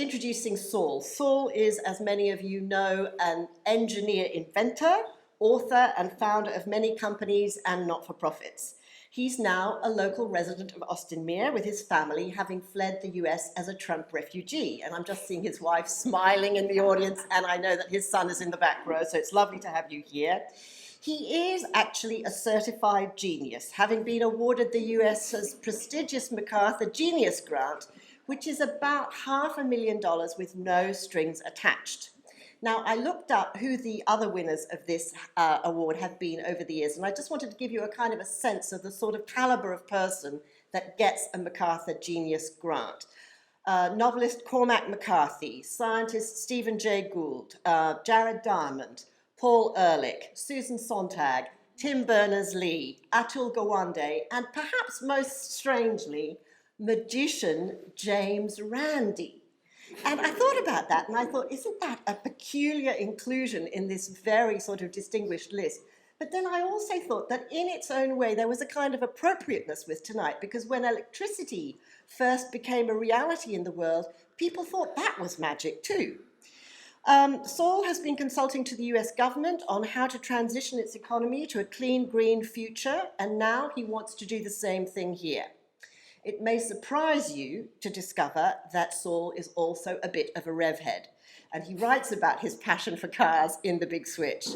introducing Saul. Saul is, as many of you know, an engineer inventor, author and founder of many companies and not-for-profits. He's now a local resident of Austin Mere with his family, having fled the US as a Trump refugee. And I'm just seeing his wife smiling in the audience, and I know that his son is in the back row, so it's lovely to have you here. He is actually a certified genius, having been awarded the US's prestigious MacArthur Genius Grant, which is about $500,000 with no strings attached. Now, I looked up who the other winners of this award have been over the years, and I just wanted to give you a kind of a sense of the sort of caliber of person that gets a MacArthur Genius Grant. Novelist Cormac McCarthy, scientist Stephen Jay Gould, Jared Diamond, Paul Ehrlich, Susan Sontag, Tim Berners-Lee, Atul Gawande, and perhaps most strangely, magician James Randi. And I thought about that, and I thought, isn't that a peculiar inclusion in this very sort of distinguished list? But then I also thought that in its own way, there was a kind of appropriateness with tonight, because when electricity first became a reality in the world, people thought that was magic too. Saul has been consulting to the US government on how to transition its economy to a clean, green future, and now he wants to do the same thing here. It may surprise you to discover that Saul is also a bit of a rev head, and he writes about his passion for cars in The Big Switch.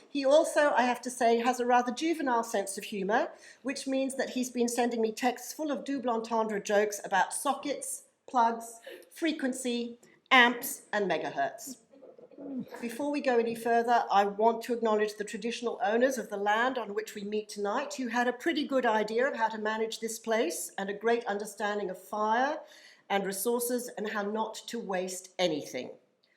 He also, I have to say, has a rather juvenile sense of humour, which means that he's been sending me texts full of double entendre jokes about sockets, plugs, frequency, amps, and megahertz. Before we go any further, I want to acknowledge the traditional owners of the land on which we meet tonight, who had a pretty good idea of how to manage this place and a great understanding of fire and resources and how not to waste anything.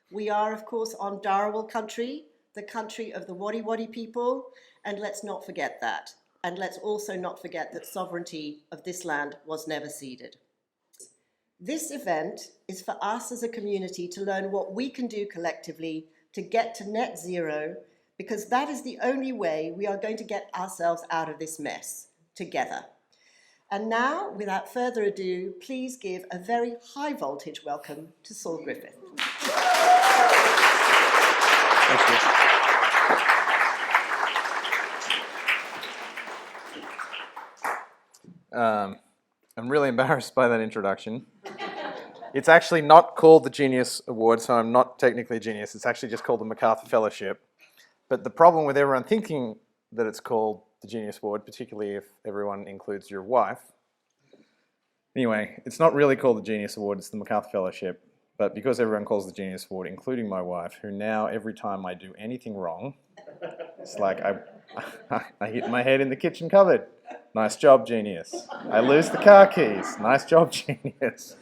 We are, of course, on Dharawal country, the country of the Wadi Wadi people, and let's not forget that. And let's also not forget that sovereignty of this land was never ceded. This event is for us as a community to learn what we can do collectively to get to net zero, because that is the only way we are going to get ourselves out of this mess together. And now, without further ado, please give a very high voltage welcome to Saul Griffith. Thank you. I'm really embarrassed by that introduction. It's actually not called the Genius Award, so I'm not technically a genius. It's actually just called the MacArthur Fellowship. But the problem with everyone thinking that it's called the Genius Award, particularly if everyone includes your wife. Anyway, it's not really called the Genius Award, it's the MacArthur Fellowship. But because everyone calls the Genius Award, including my wife, who now every time I do anything wrong, it's like I hit my head in the kitchen cupboard. Nice job, genius. I lose the car keys. Nice job, genius.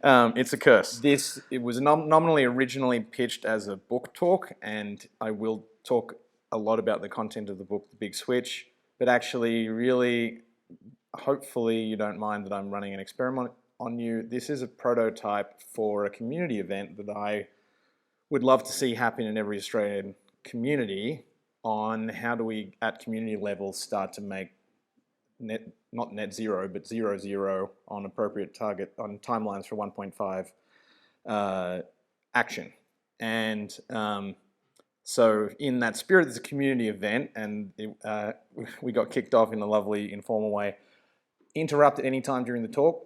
It's a curse. It was nominally originally pitched as a book talk, and I will talk a lot about the content of the book, The Big Switch, but actually really, hopefully you don't mind that I'm running an experiment on you. This is a prototype for a community event that I would love to see happen in every Australian community on how do we, at community level, start to make not net zero, but 0, on appropriate target, on timelines for 1.5 action. And so in that spirit, it's a community event, and we got kicked off in a lovely, informal way. Interrupt at any time during the talk.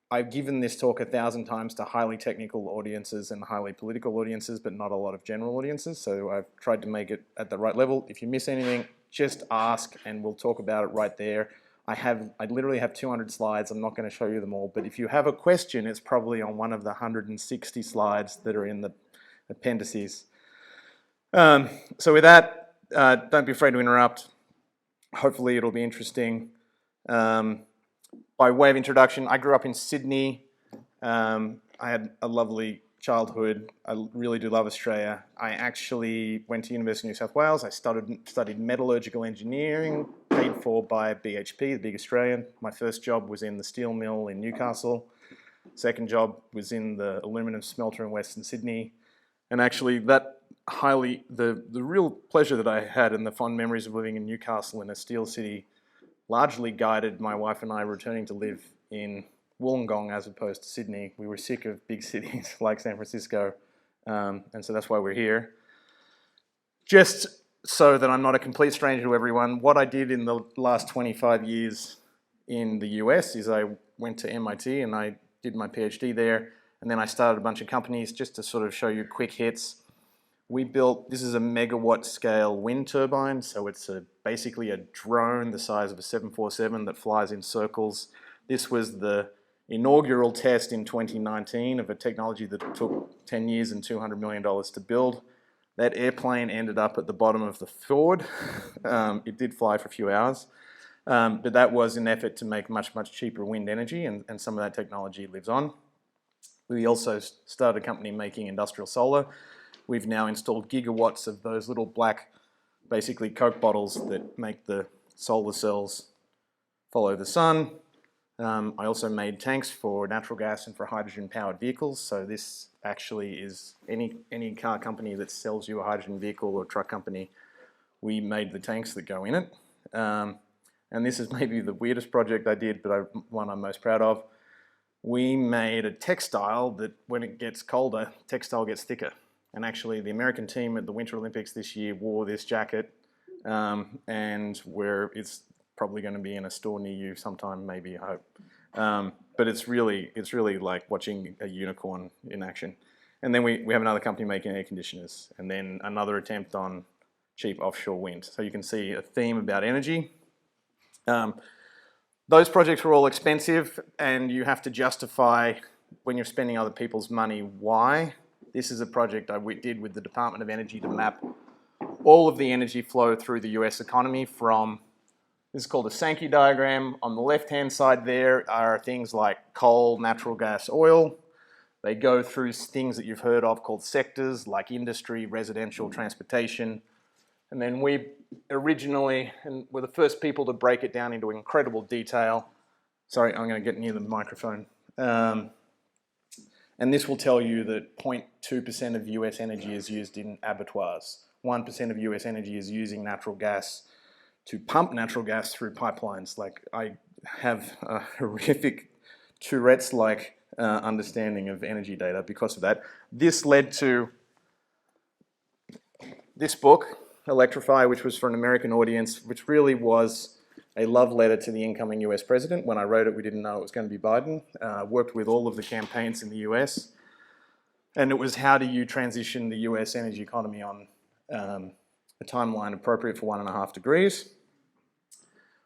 I've given this talk 1,000 times to highly technical audiences and highly political audiences, but not a lot of general audiences, so I've tried to make it at the right level. If you miss anything, just ask and we'll talk about it right there. I literally have 200 slides. I'm not going to show you them all, but if you have a question, it's probably on one of the 160 slides that are in the appendices. So with that, don't be afraid to interrupt. Hopefully it'll be interesting. By way of introduction, I grew up in Sydney. I had a lovely childhood. I really do love Australia. I actually went to University of New South Wales. I studied metallurgical engineering, paid for by BHP, the big Australian. My first job was in the steel mill in Newcastle. Second job was in the aluminium smelter in Western Sydney. And actually the real pleasure that I had and the fond memories of living in Newcastle in a steel city largely guided my wife and I returning to live in Wollongong as opposed to Sydney. We were sick of big cities like San Francisco, and so that's why we're here. Just so that I'm not a complete stranger to everyone, what I did in the last 25 years in the US is I went to MIT and I did my PhD there, and then I started a bunch of companies. Just to sort of show you quick hits. We built, this is a megawatt scale wind turbine, so it's basically a drone the size of a 747 that flies in circles. This was the inaugural test in 2019 of a technology that took 10 years and $200 million to build. That airplane ended up at the bottom of the fjord. It did fly for a few hours, but that was an effort to make much, much cheaper wind energy, and some of that technology lives on. We also started a company making industrial solar. We've now installed gigawatts of those little black, basically Coke bottles that make the solar cells follow the sun. I also made tanks for natural gas and for hydrogen-powered vehicles. So this actually is any car company that sells you a hydrogen vehicle or truck company, we made the tanks that go in it. And this is maybe the weirdest project I did, but one I'm most proud of. We made a textile that when it gets colder, textile gets thicker. And actually the American team at the Winter Olympics this year wore this jacket, and it's probably going to be in a store near you sometime, maybe, I hope. But it's really like watching a unicorn in action. And then we have another company making air conditioners, and then another attempt on cheap offshore wind. So you can see a theme about energy. Those projects were all expensive, and you have to justify when you're spending other people's money why. This is a project I did with the Department of Energy to map all of the energy flow through the US economy from, this is called a Sankey diagram. On the left-hand side there are things like coal, natural gas, oil. They go through things that you've heard of called sectors like industry, residential, transportation. And then we originally, and were the first people to break it down into incredible detail. Sorry, I'm going to get near the microphone. And this will tell you that 0.2% of US energy is used in abattoirs. 1% of US energy is using natural gas to pump natural gas through pipelines. Like, I have a horrific Tourette's-like understanding of energy data because of that. This led to this book, Electrify, which was for an American audience, which really was a love letter to the incoming US president. When I wrote it, we didn't know it was going to be Biden. Worked with all of the campaigns in the US. And it was, how do you transition the US energy economy on a timeline appropriate for 1.5 degrees.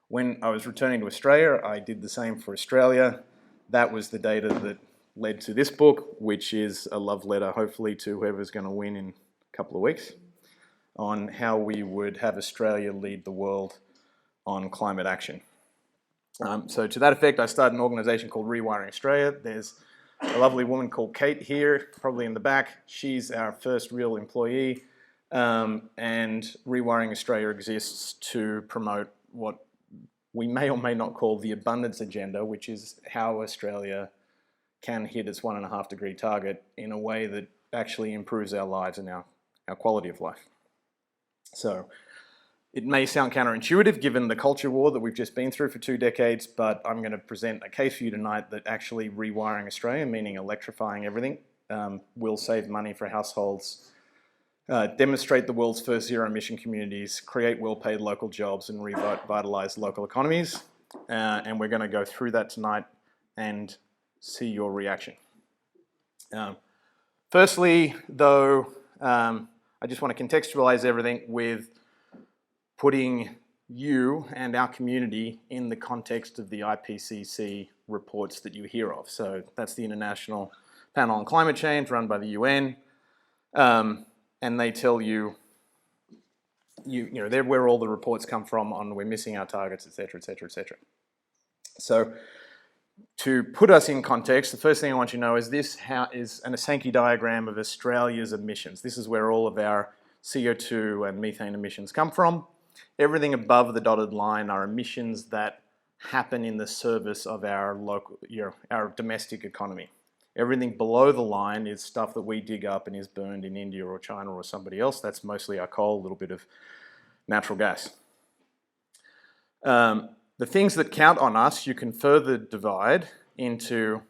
When I was returning to Australia, I did the same for Australia. That was the data that led to this book, which is a love letter, hopefully, to whoever's going to win in a couple of weeks, on how we would have Australia lead the world on climate action. So to that effect, I started an organisation called Rewiring Australia. There's a lovely woman called Kate here, probably in the back. She's our first real employee. And Rewiring Australia exists to promote what we may or may not call the abundance agenda, which is how Australia can hit its 1.5 degree target in a way that actually improves our lives and our quality of life. So it may sound counterintuitive given the culture war that we've just been through for 2 decades, but I'm going to present a case for you tonight that actually rewiring Australia, meaning electrifying everything, will save money for households, demonstrate the world's first zero-emission communities, create well-paid local jobs, and revitalise local economies. And we're going to go through that tonight and see your reaction. Firstly, though, I just want to contextualise everything with putting you and our community in the context of the IPCC reports that you hear of. So that's the International Panel on Climate Change run by the UN. And they tell you, they're where all the reports come from on we're missing our targets, et cetera, et cetera, et cetera. So to put us in context, the first thing I want you to know is this is an Sankey diagram of Australia's emissions. This is where all of our CO2 and methane emissions come from. Everything above the dotted line are emissions that happen in the service of our local, our domestic economy. Everything below the line is stuff that we dig up and is burned in India or China or somebody else. That's mostly our coal, a little bit of natural gas. The things that count on us, you can further divide into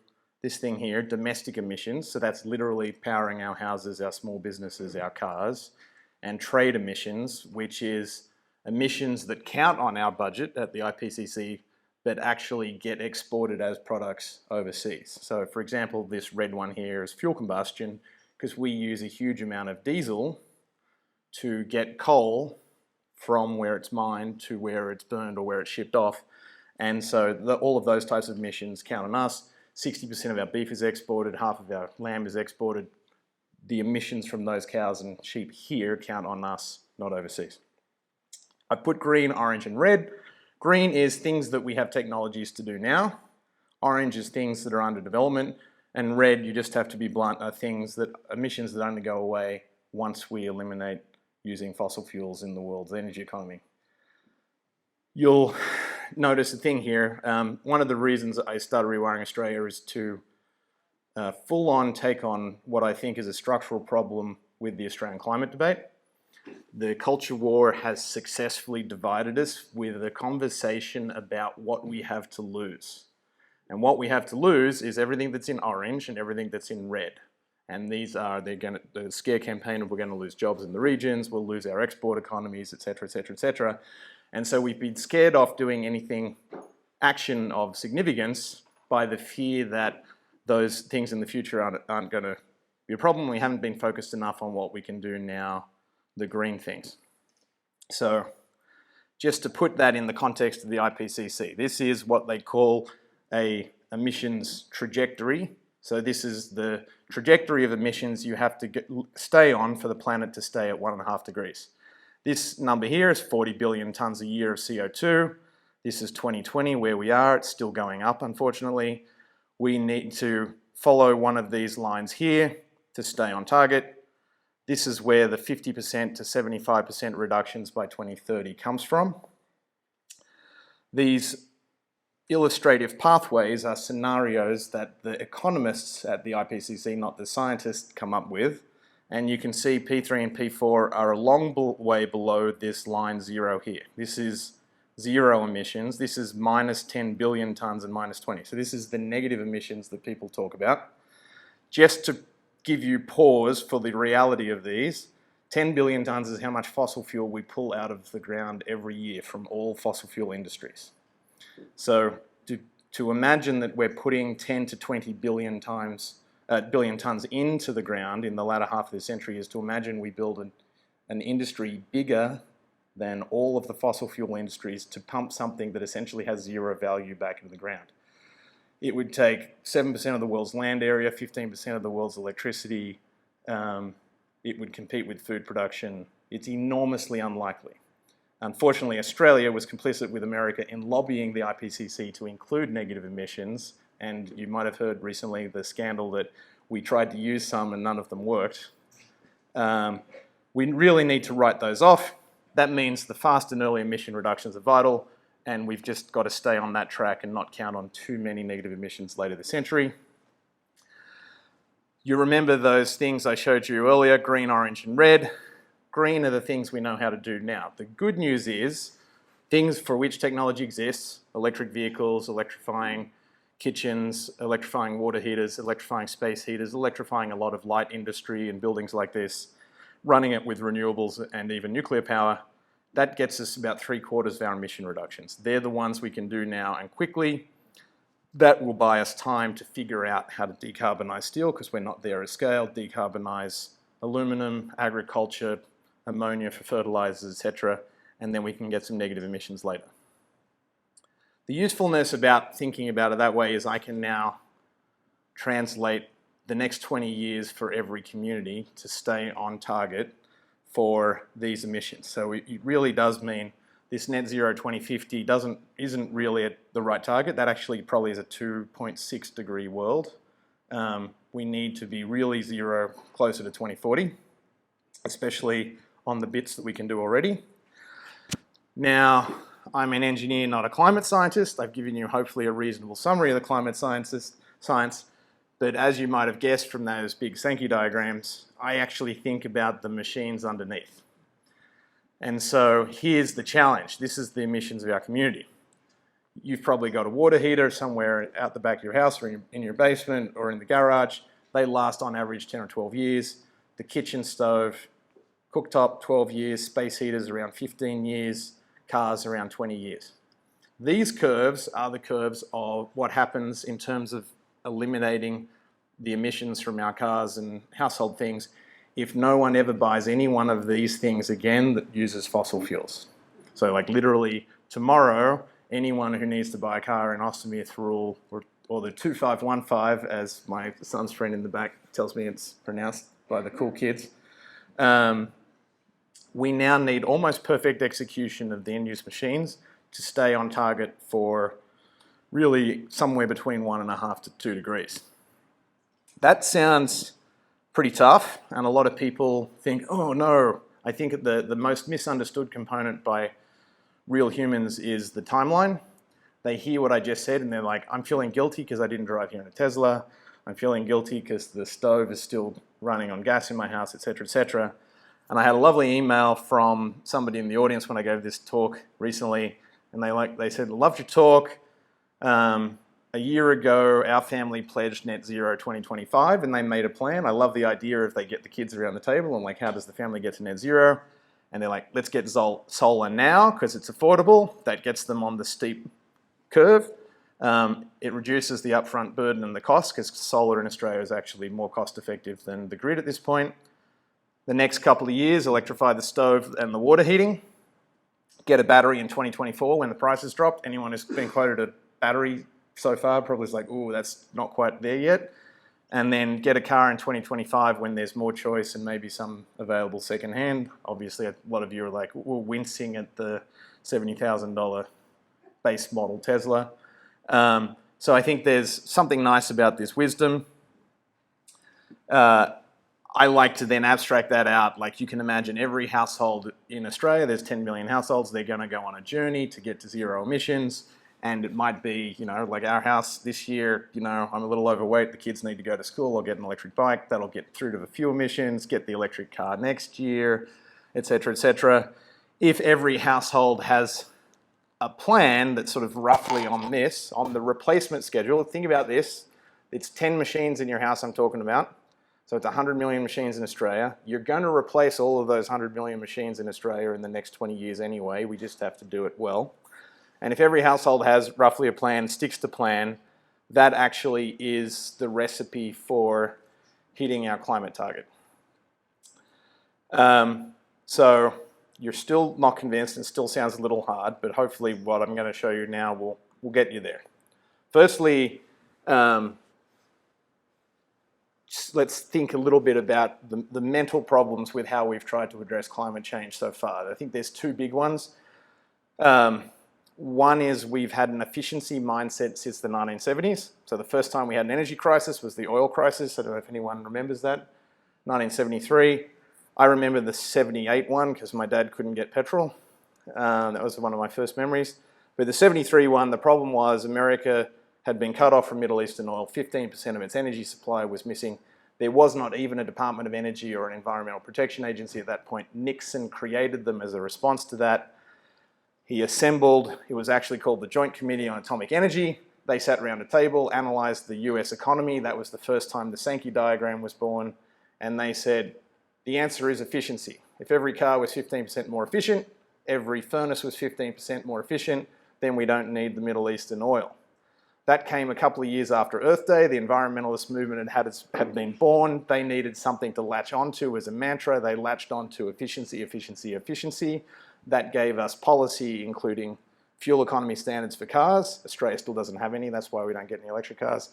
this thing here, domestic emissions. So that's literally powering our houses, our small businesses, our cars, and trade emissions, which is emissions that count on our budget at the IPCC, but actually get exported as products overseas. So for example, this red one here is fuel combustion, because we use a huge amount of diesel to get coal from where it's mined to where it's burned or where it's shipped off. And so all of those types of emissions count on us. 60% of our beef is exported, half of our lamb is exported. The emissions from those cows and sheep here count on us, not overseas. I put green, orange, and red. Green is things that we have technologies to do now. Orange is things that are under development. And red, you just have to be blunt, are emissions that only go away once we eliminate using fossil fuels in the world's energy economy. You'll notice a thing here. One of the reasons I started Rewiring Australia is to full-on take on what I think is a structural problem with the Australian climate debate. The culture war has successfully divided us with a conversation about what we have to lose. And what we have to lose is everything that's in orange and everything that's in red. And these are, the scare campaign of we're going to lose jobs in the regions, we'll lose our export economies, et cetera, et cetera, et cetera. And so we've been scared off doing anything action of significance by the fear that those things in the future aren't going to be a problem. We haven't been focused enough on what we can do now, the green things. So just to put that in the context of the IPCC, this is what they call a emissions trajectory. So this is the trajectory of emissions you have to stay on for the planet to stay at 1.5 degrees. This number here is 40 billion tonnes a year of CO2. This is 2020 where we are. It's still going up, unfortunately. We need to follow one of these lines here to stay on target. This is where the 50% to 75% reductions by 2030 comes from. These illustrative pathways are scenarios that the economists at the IPCC, not the scientists, come up with. And you can see P3 and P4 are a long way below this line 0 here. This is 0 emissions. This is minus 10 billion tonnes and minus 20. So this is the negative emissions that people talk about. Just to give you pause for the reality of these, 10 billion tonnes is how much fossil fuel we pull out of the ground every year from all fossil fuel industries. So to imagine that we're putting 10 to 20 billion tonnes into the ground in the latter half of the century is to imagine we build an industry bigger than all of the fossil fuel industries to pump something that essentially has 0 value back into the ground. It would take 7% of the world's land area, 15% of the world's electricity. It would compete with food production. It's enormously unlikely. Unfortunately, Australia was complicit with America in lobbying the IPCC to include negative emissions, and you might have heard recently the scandal that we tried to use some and none of them worked. We really need to write those off. That means the fast and early emission reductions are vital, and we've just got to stay on that track and not count on too many negative emissions later this century. You remember those things I showed you earlier, green, orange, and red. Green are the things we know how to do now. The good news is things for which technology exists, electric vehicles, electrifying kitchens, electrifying water heaters, electrifying space heaters, electrifying a lot of light industry and buildings like this, running it with renewables and even nuclear power, that gets us about 3/4 of our emission reductions. They're the ones we can do now and quickly. That will buy us time to figure out how to decarbonise steel because we're not there at scale, decarbonise aluminum, agriculture, ammonia for fertilisers, etc., and then we can get some negative emissions later. The usefulness about thinking about it that way is I can now translate the next 20 years for every community to stay on target for these emissions. So it really does mean this net zero 2050 isn't really at the right target. That actually probably is a 2.6 degree world. We need to be really zero closer to 2040, especially on the bits that we can do already. Now, I'm an engineer, not a climate scientist. I've given you hopefully a reasonable summary of the climate science, but as you might have guessed from those big Sankey diagrams, I actually think about the machines underneath. And so here's the challenge. This is the emissions of our community. You've probably got a water heater somewhere out the back of your house or in your basement or in the garage. They last on average 10 or 12 years. The kitchen stove, cooktop 12 years, space heaters around 15 years, cars around 20 years. These curves are the curves of what happens in terms of eliminating the emissions from our cars and household things if no one ever buys any one of these things again that uses fossil fuels. So like literally tomorrow, anyone who needs to buy a car in Ostomy rule or the 2515, as my son's friend in the back tells me it's pronounced by the cool kids, we now need almost perfect execution of the end-use machines to stay on target for really somewhere between 1.5 to 2 degrees. That sounds pretty tough, and a lot of people think, oh no. I think the most misunderstood component by real humans is the timeline. They hear what I just said and they're like, I'm feeling guilty because I didn't drive here in a Tesla. I'm feeling guilty because the stove is still running on gas in my house, etc., etc. And I had a lovely email from somebody in the audience when I gave this talk recently, and they said, loved your talk. A year ago, our family pledged net zero 2025, and they made a plan. I love the idea if they get the kids around the table and like, how does the family get to net zero? And they're like, let's get solar now because it's affordable. That gets them on the steep curve. It reduces the upfront burden and the cost because solar in Australia is actually more cost effective than the grid at this point. The next couple of years, electrify the stove and the water heating. Get a battery in 2024 when the prices dropped. Anyone who's been quoted a battery so far probably is like, oh, that's not quite there yet. And then get a car in 2025 when there's more choice and maybe some available secondhand. Obviously, a lot of you are like, we're wincing at the $70,000 base model Tesla. So I think there's something nice about this wisdom. I like to then abstract that out. Like you can imagine every household in Australia, there's 10 million households, they're going to go on a journey to get to zero emissions. And it might be, like our house this year, I'm a little overweight, the kids need to go to school, I'll get an electric bike, that'll get through to the fuel emissions, get the electric car next year, etc., etc. If every household has a plan that's sort of roughly on the replacement schedule, think about this, it's 10 machines in your house I'm talking about, so it's 100 million machines in Australia. You're going to replace all of those 100 million machines in Australia in the next 20 years anyway, we just have to do it well. And if every household has roughly a plan, sticks to plan, that actually is the recipe for hitting our climate target. So you're still not convinced and still sounds a little hard, but hopefully what I'm going to show you now will get you there. Firstly, let's think a little bit about the mental problems with how we've tried to address climate change so far. I think there's two big ones. One is we've had an efficiency mindset since the 1970s. So the first time we had an energy crisis was the oil crisis. I don't know if anyone remembers that. 1973. I remember the 78 one because my dad couldn't get petrol. That was one of my first memories. But the 73 one, the problem was America had been cut off from Middle Eastern oil. 15% of its energy supply was missing. There was not even a Department of Energy or an Environmental Protection Agency at that point. Nixon created them as a response to that. He assembled, it was actually called the Joint Committee on Atomic Energy. They sat around a table, analysed the US economy. That was the first time the Sankey diagram was born. And they said, the answer is efficiency. If every car was 15% more efficient, every furnace was 15% more efficient, then we don't need the Middle Eastern oil. That came a couple of years after Earth Day. The environmentalist movement had been born. They needed something to latch onto as a mantra. They latched onto efficiency, efficiency, efficiency. That gave us policy, including fuel economy standards for cars. Australia still doesn't have any. That's why we don't get any electric cars.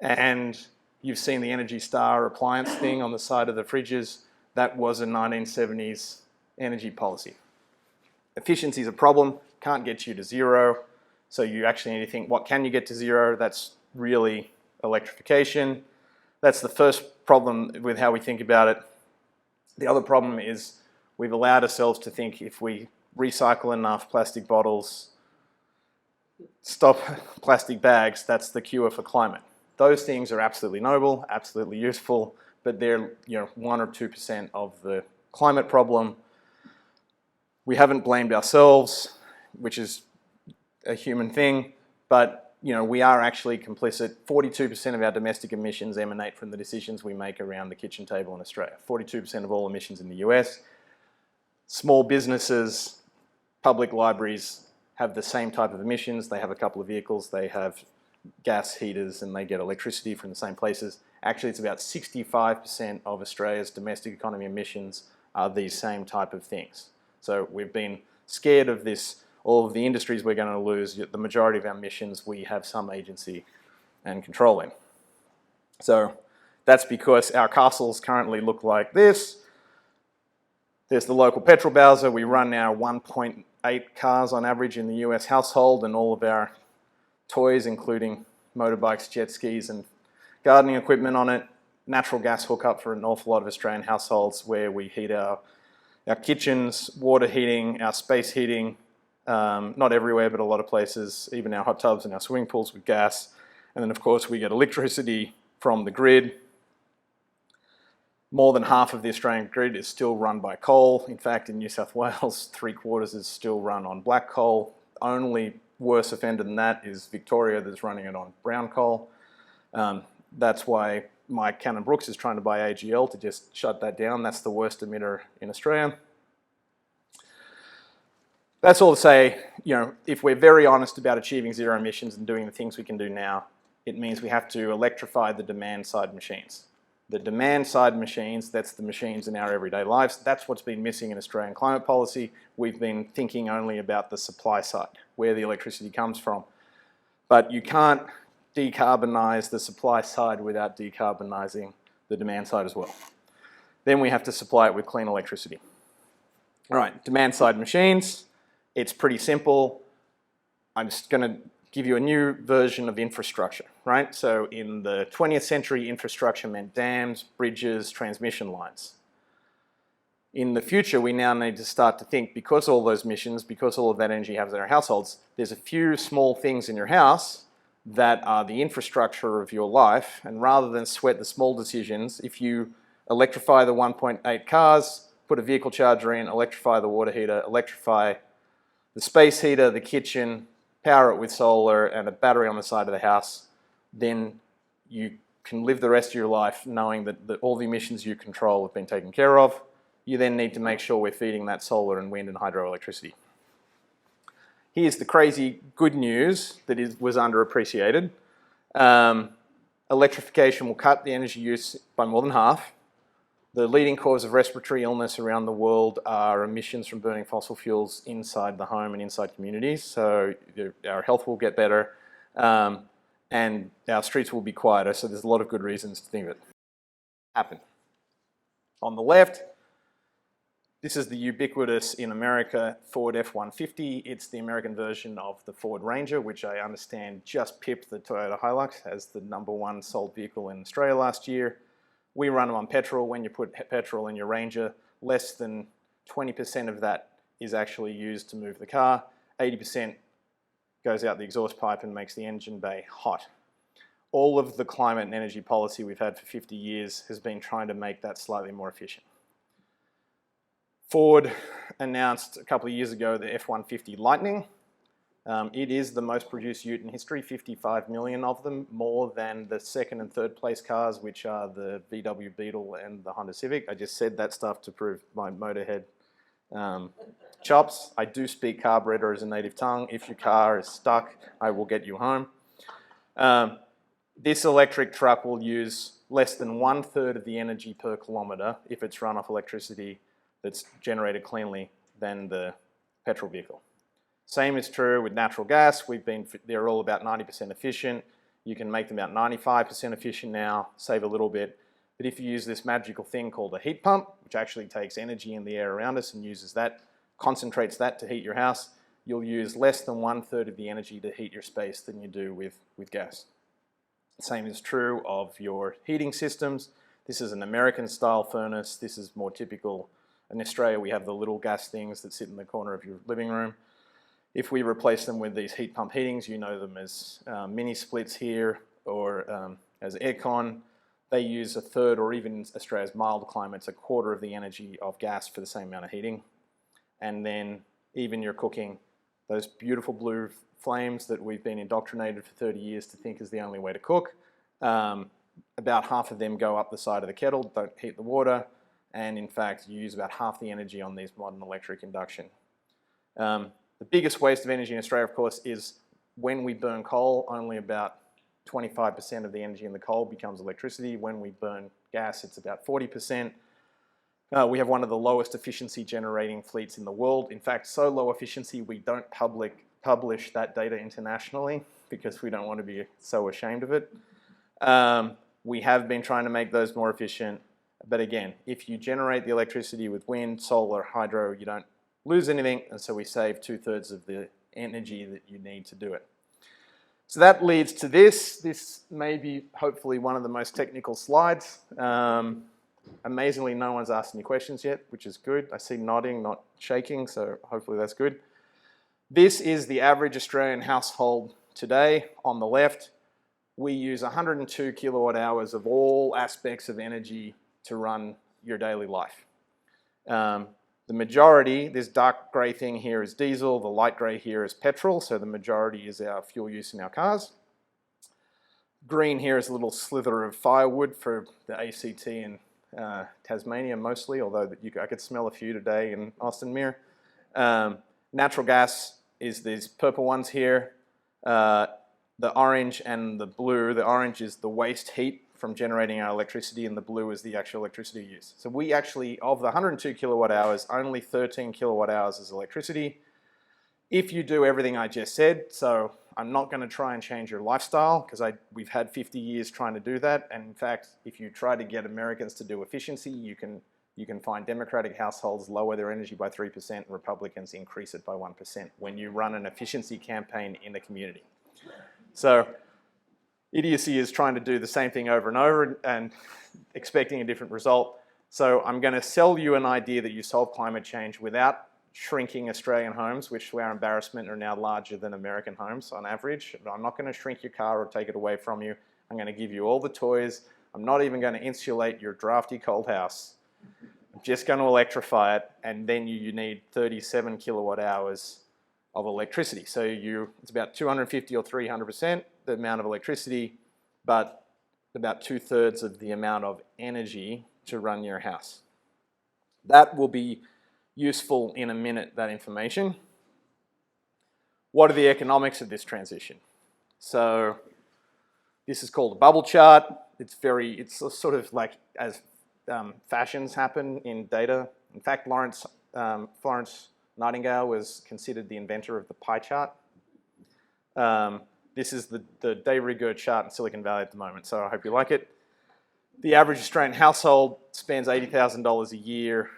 And you've seen the Energy Star appliance thing on the side of the fridges. That was a 1970s energy policy. Efficiency is a problem. Can't get you to zero. So you actually need to think, what can you get to zero? That's really electrification. That's the first problem with how we think about it. The other problem is we've allowed ourselves to think if we recycle enough plastic bottles, stop plastic bags, that's the cure for climate. Those things are absolutely noble, absolutely useful, but they're 1 or 2% of the climate problem. We haven't blamed ourselves, which is a human thing. But we are actually complicit. 42% of our domestic emissions emanate from the decisions we make around the kitchen table in Australia. 42% of all emissions in the US. Small businesses, public libraries have the same type of emissions. They have a couple of vehicles, they have gas heaters, and they get electricity from the same places. Actually, it's about 65% of Australia's domestic economy emissions are these same type of things. So we've been scared of this, all of the industries we're going to lose. The majority of our emissions we have some agency and control in. So that's because our castles currently look like this. There's the local petrol bowser. We run now 1.8 cars on average in the US household, and all of our toys, including motorbikes, jet skis, and gardening equipment on it. Natural gas hookup for an awful lot of Australian households, where we heat our kitchens, water heating, our space heating, not everywhere, but a lot of places, even our hot tubs and our swimming pools with gas. And then, of course, we get electricity from the grid. More than half of the Australian grid is still run by coal. In fact, in New South Wales, 3/4 is still run on black coal. Only worse offender than that is Victoria, that's running it on brown coal. That's why Mike Cannon-Brookes is trying to buy AGL to just shut that down. That's the worst emitter in Australia. That's all to say, if we're very honest about achieving zero emissions and doing the things we can do now, it means we have to electrify the demand side machines. The demand side machines, that's the machines in our everyday lives. That's what's been missing in Australian climate policy. We've been thinking only about the supply side, where the electricity comes from. But you can't decarbonise the supply side without decarbonising the demand side as well. Then we have to supply it with clean electricity. All right, demand side machines. It's pretty simple. I'm just going to give you a new version of infrastructure, right? So in the 20th century, infrastructure meant dams, bridges, transmission lines. In the future, we now need to start to think, because all those emissions, because all of that energy happens in our households, there's a few small things in your house that are the infrastructure of your life, and rather than sweat the small decisions, if you electrify the 1.8 cars, put a vehicle charger in, electrify the water heater, electrify the space heater, the kitchen, power it with solar and a battery on the side of the house, then you can live the rest of your life knowing that all the emissions you control have been taken care of. You then need to make sure we're feeding that solar and wind and hydroelectricity. Here's the crazy good news that was underappreciated. Electrification will cut the energy use by more than half. The leading cause of respiratory illness around the world are emissions from burning fossil fuels inside the home and inside communities. So our health will get better, and our streets will be quieter. So there's a lot of good reasons to think of it happen. On the left, this is the ubiquitous in America Ford F-150. It's the American version of the Ford Ranger, which I understand just pipped the Toyota Hilux as the #1 sold vehicle in Australia last year. We run them on petrol. When you put petrol in your Ranger, less than 20% of that is actually used to move the car. 80% goes out the exhaust pipe and makes the engine bay hot. All of the climate and energy policy we've had for 50 years has been trying to make that slightly more efficient. Ford announced a couple of years ago the F-150 Lightning. It is the most produced ute in history, 55 million of them, more than the second and third place cars, which are the VW Beetle and the Honda Civic. I just said that stuff to prove my motorhead chops. I do speak carburetor as a native tongue. If your car is stuck, I will get you home. This electric truck will use less than 1/3 of the energy per kilometre if it's run off electricity that's generated cleanly than the petrol vehicle. Same is true with natural gas. They're all about 90% efficient. You can make them about 95% efficient now, save a little bit. But if you use this magical thing called a heat pump, which actually takes energy in the air around us and uses that, concentrates that to heat your house, you'll use less than 1/3 of the energy to heat your space than you do with gas. Same is true of your heating systems. This is an American style furnace. This is more typical. In Australia, we have the little gas things that sit in the corner of your living room. If we replace them with these heat pump heatings, you know them as mini splits here or as aircon. They use 1/3, or even in Australia's mild climates, 1/4 of the energy of gas for the same amount of heating. And then even your cooking, those beautiful blue flames that we've been indoctrinated for 30 years to think is the only way to cook. About half of them go up the side of the kettle, don't heat the water, and in fact you use about half the energy on these modern electric induction. The biggest waste of energy in Australia, of course, is when we burn coal. Only about 25% of the energy in the coal becomes electricity. When we burn gas, it's about 40%. We have one of the lowest efficiency generating fleets in the world. In fact, so low efficiency, we don't publish that data internationally because we don't want to be so ashamed of it. We have been trying to make those more efficient. But again, if you generate the electricity with wind, solar, hydro, you don't lose anything. And so we save 2/3 of the energy that you need to do it. So that leads to this. This may be hopefully one of the most technical slides. Amazingly, no one's asked any questions yet, which is good. I see nodding, not shaking, so hopefully that's good. This is the average Australian household today. On the left, we use 102 kilowatt hours of all aspects of energy to run your daily life. The majority, this dark grey thing here is diesel, the light grey here is petrol, so the majority is our fuel use in our cars. Green here is a little slither of firewood for the ACT and Tasmania mostly, although I could smell a few today in Austin Mere. Natural gas is these purple ones here. The orange and the blue. The orange is the waste heat from generating our electricity, and the blue is the actual electricity use. So we actually, of the 102 kilowatt hours, only 13 kilowatt hours is electricity. If you do everything I just said, so I'm not going to try and change your lifestyle because we've had 50 years trying to do that. And in fact, if you try to get Americans to do efficiency, you can find Democratic households lower their energy by 3% and Republicans increase it by 1% when you run an efficiency campaign in the community. So idiocy is trying to do the same thing over and over and expecting a different result. So I'm going to sell you an idea that you solve climate change without shrinking Australian homes, which to our embarrassment are now larger than American homes on average. I'm not going to shrink your car or take it away from you. I'm going to give you all the toys. I'm not even going to insulate your drafty cold house. I'm just going to electrify it, and then you need 37 kilowatt hours of electricity. So it's about 250 or 300% the amount of electricity, but about 2/3 of the amount of energy to run your house. That will be useful in a minute, that information. What are the economics of this transition? So this is called a bubble chart. It's sort of like as fashions happen in data. In fact, Florence Nightingale was considered the inventor of the pie chart. This is the de rigueur chart in Silicon Valley at the moment, so I hope you like it. The average Australian household spends $80,000 a year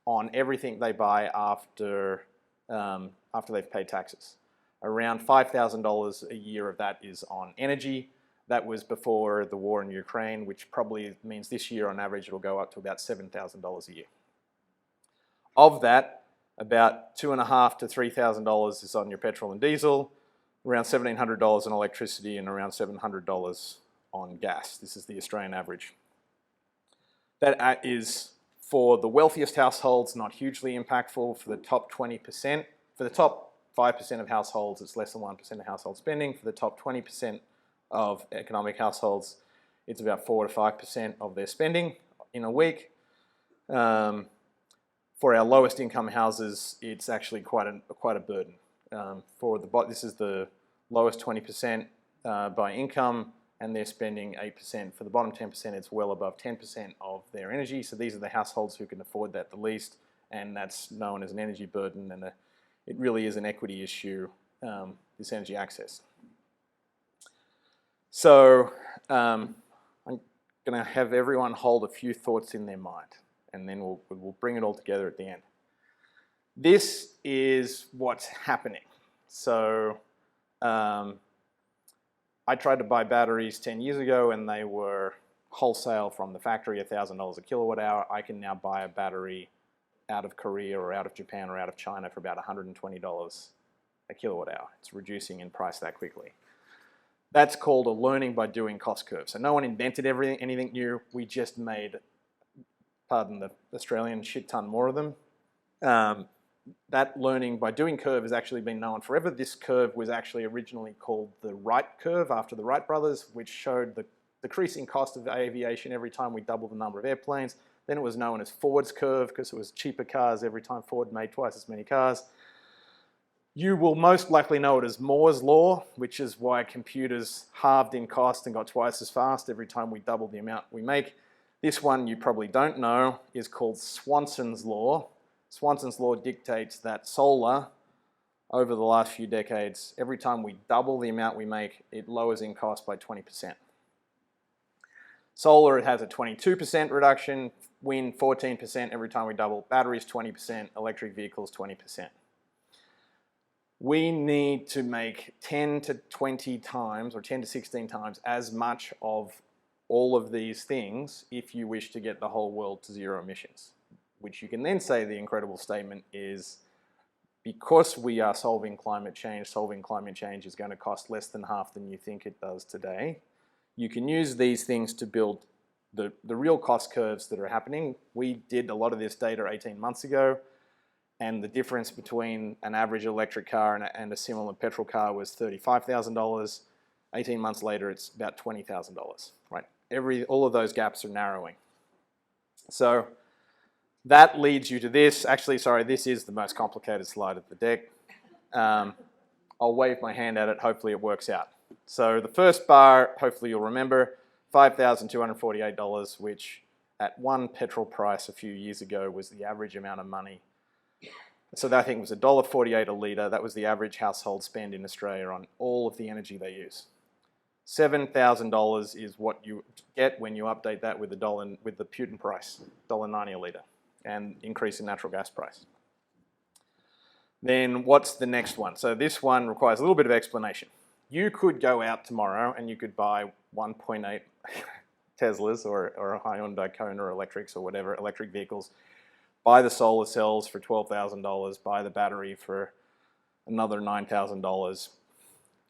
on everything they buy after they've paid taxes. Around $5,000 a year of that is on energy. That was before the war in Ukraine, which probably means this year on average it'll go up to about $7,000 a year. Of that, about $2,500 to $3,000 is on your petrol and diesel, around $1,700 on electricity, and around $700 on gas. This is the Australian average. That is for the wealthiest households, not hugely impactful. For the top 20%, for the top 5% of households, it's less than 1% of household spending. For the top 20% of economic households, it's about 4 to 5% of their spending in a week. For our lowest income houses, it's actually quite a burden. This is the lowest 20% by income, and they're spending 8%. For the bottom 10%, it's well above 10% of their energy. So these are the households who can afford that the least, and that's known as an energy burden, and it really is an equity issue, this energy access. So I'm going to have everyone hold a few thoughts in their mind, and then we'll bring it all together at the end. This is what's happening. So I tried to buy batteries 10 years ago, and they were wholesale from the factory, $1,000 a kilowatt hour. I can now buy a battery out of Korea or out of Japan or out of China for about $120 a kilowatt hour. It's reducing in price that quickly. That's called a learning by doing cost curve. So no one invented anything new. We just made, pardon the Australian, shit ton more of them. that learning by doing curve has actually been known forever. This curve was actually originally called the Wright curve after the Wright brothers, which showed the decreasing cost of aviation every time we doubled the number of airplanes. Then it was known as Ford's curve because it was cheaper cars every time Ford made twice as many cars. You will most likely know it as Moore's law, which is why computers halved in cost and got twice as fast every time we doubled the amount we make. This one you probably don't know is called Swanson's law. Swanson's law dictates that solar, over the last few decades, every time we double the amount we make, it lowers in cost by 20%. Solar, it has a 22% reduction, wind 14% every time we double, batteries 20%, electric vehicles 20%. We need to make 10 to 20 times or 10 to 16 times as much of all of these things if you wish to get the whole world to zero emissions, which you can then say the incredible statement is because we are solving climate change is going to cost less than half than you think it does today. You can use these things to build the real cost curves that are happening. We did a lot of this data 18 months ago, and the difference between an average electric car and a similar petrol car was $35,000. 18 months later, it's about $20,000, right? All of those gaps are narrowing. So that leads you to this. Actually, sorry, this is the most complicated slide of the deck. I'll wave my hand at it. Hopefully it works out. So the first bar, hopefully you'll remember, $5,248, which at one petrol price a few years ago was the average amount of money. So that, I think, was $1.48 a litre. That was the average household spend in Australia on all of the energy they use. $7,000 is what you get when you update that with the Putin price, $1.90 a litre, and increase in natural gas price. Then what's the next one? So this one requires a little bit of explanation. You could go out tomorrow and you could buy 1.8 Teslas or a Hyundai Kona electrics or whatever, electric vehicles, buy the solar cells for $12,000, buy the battery for another $9,000,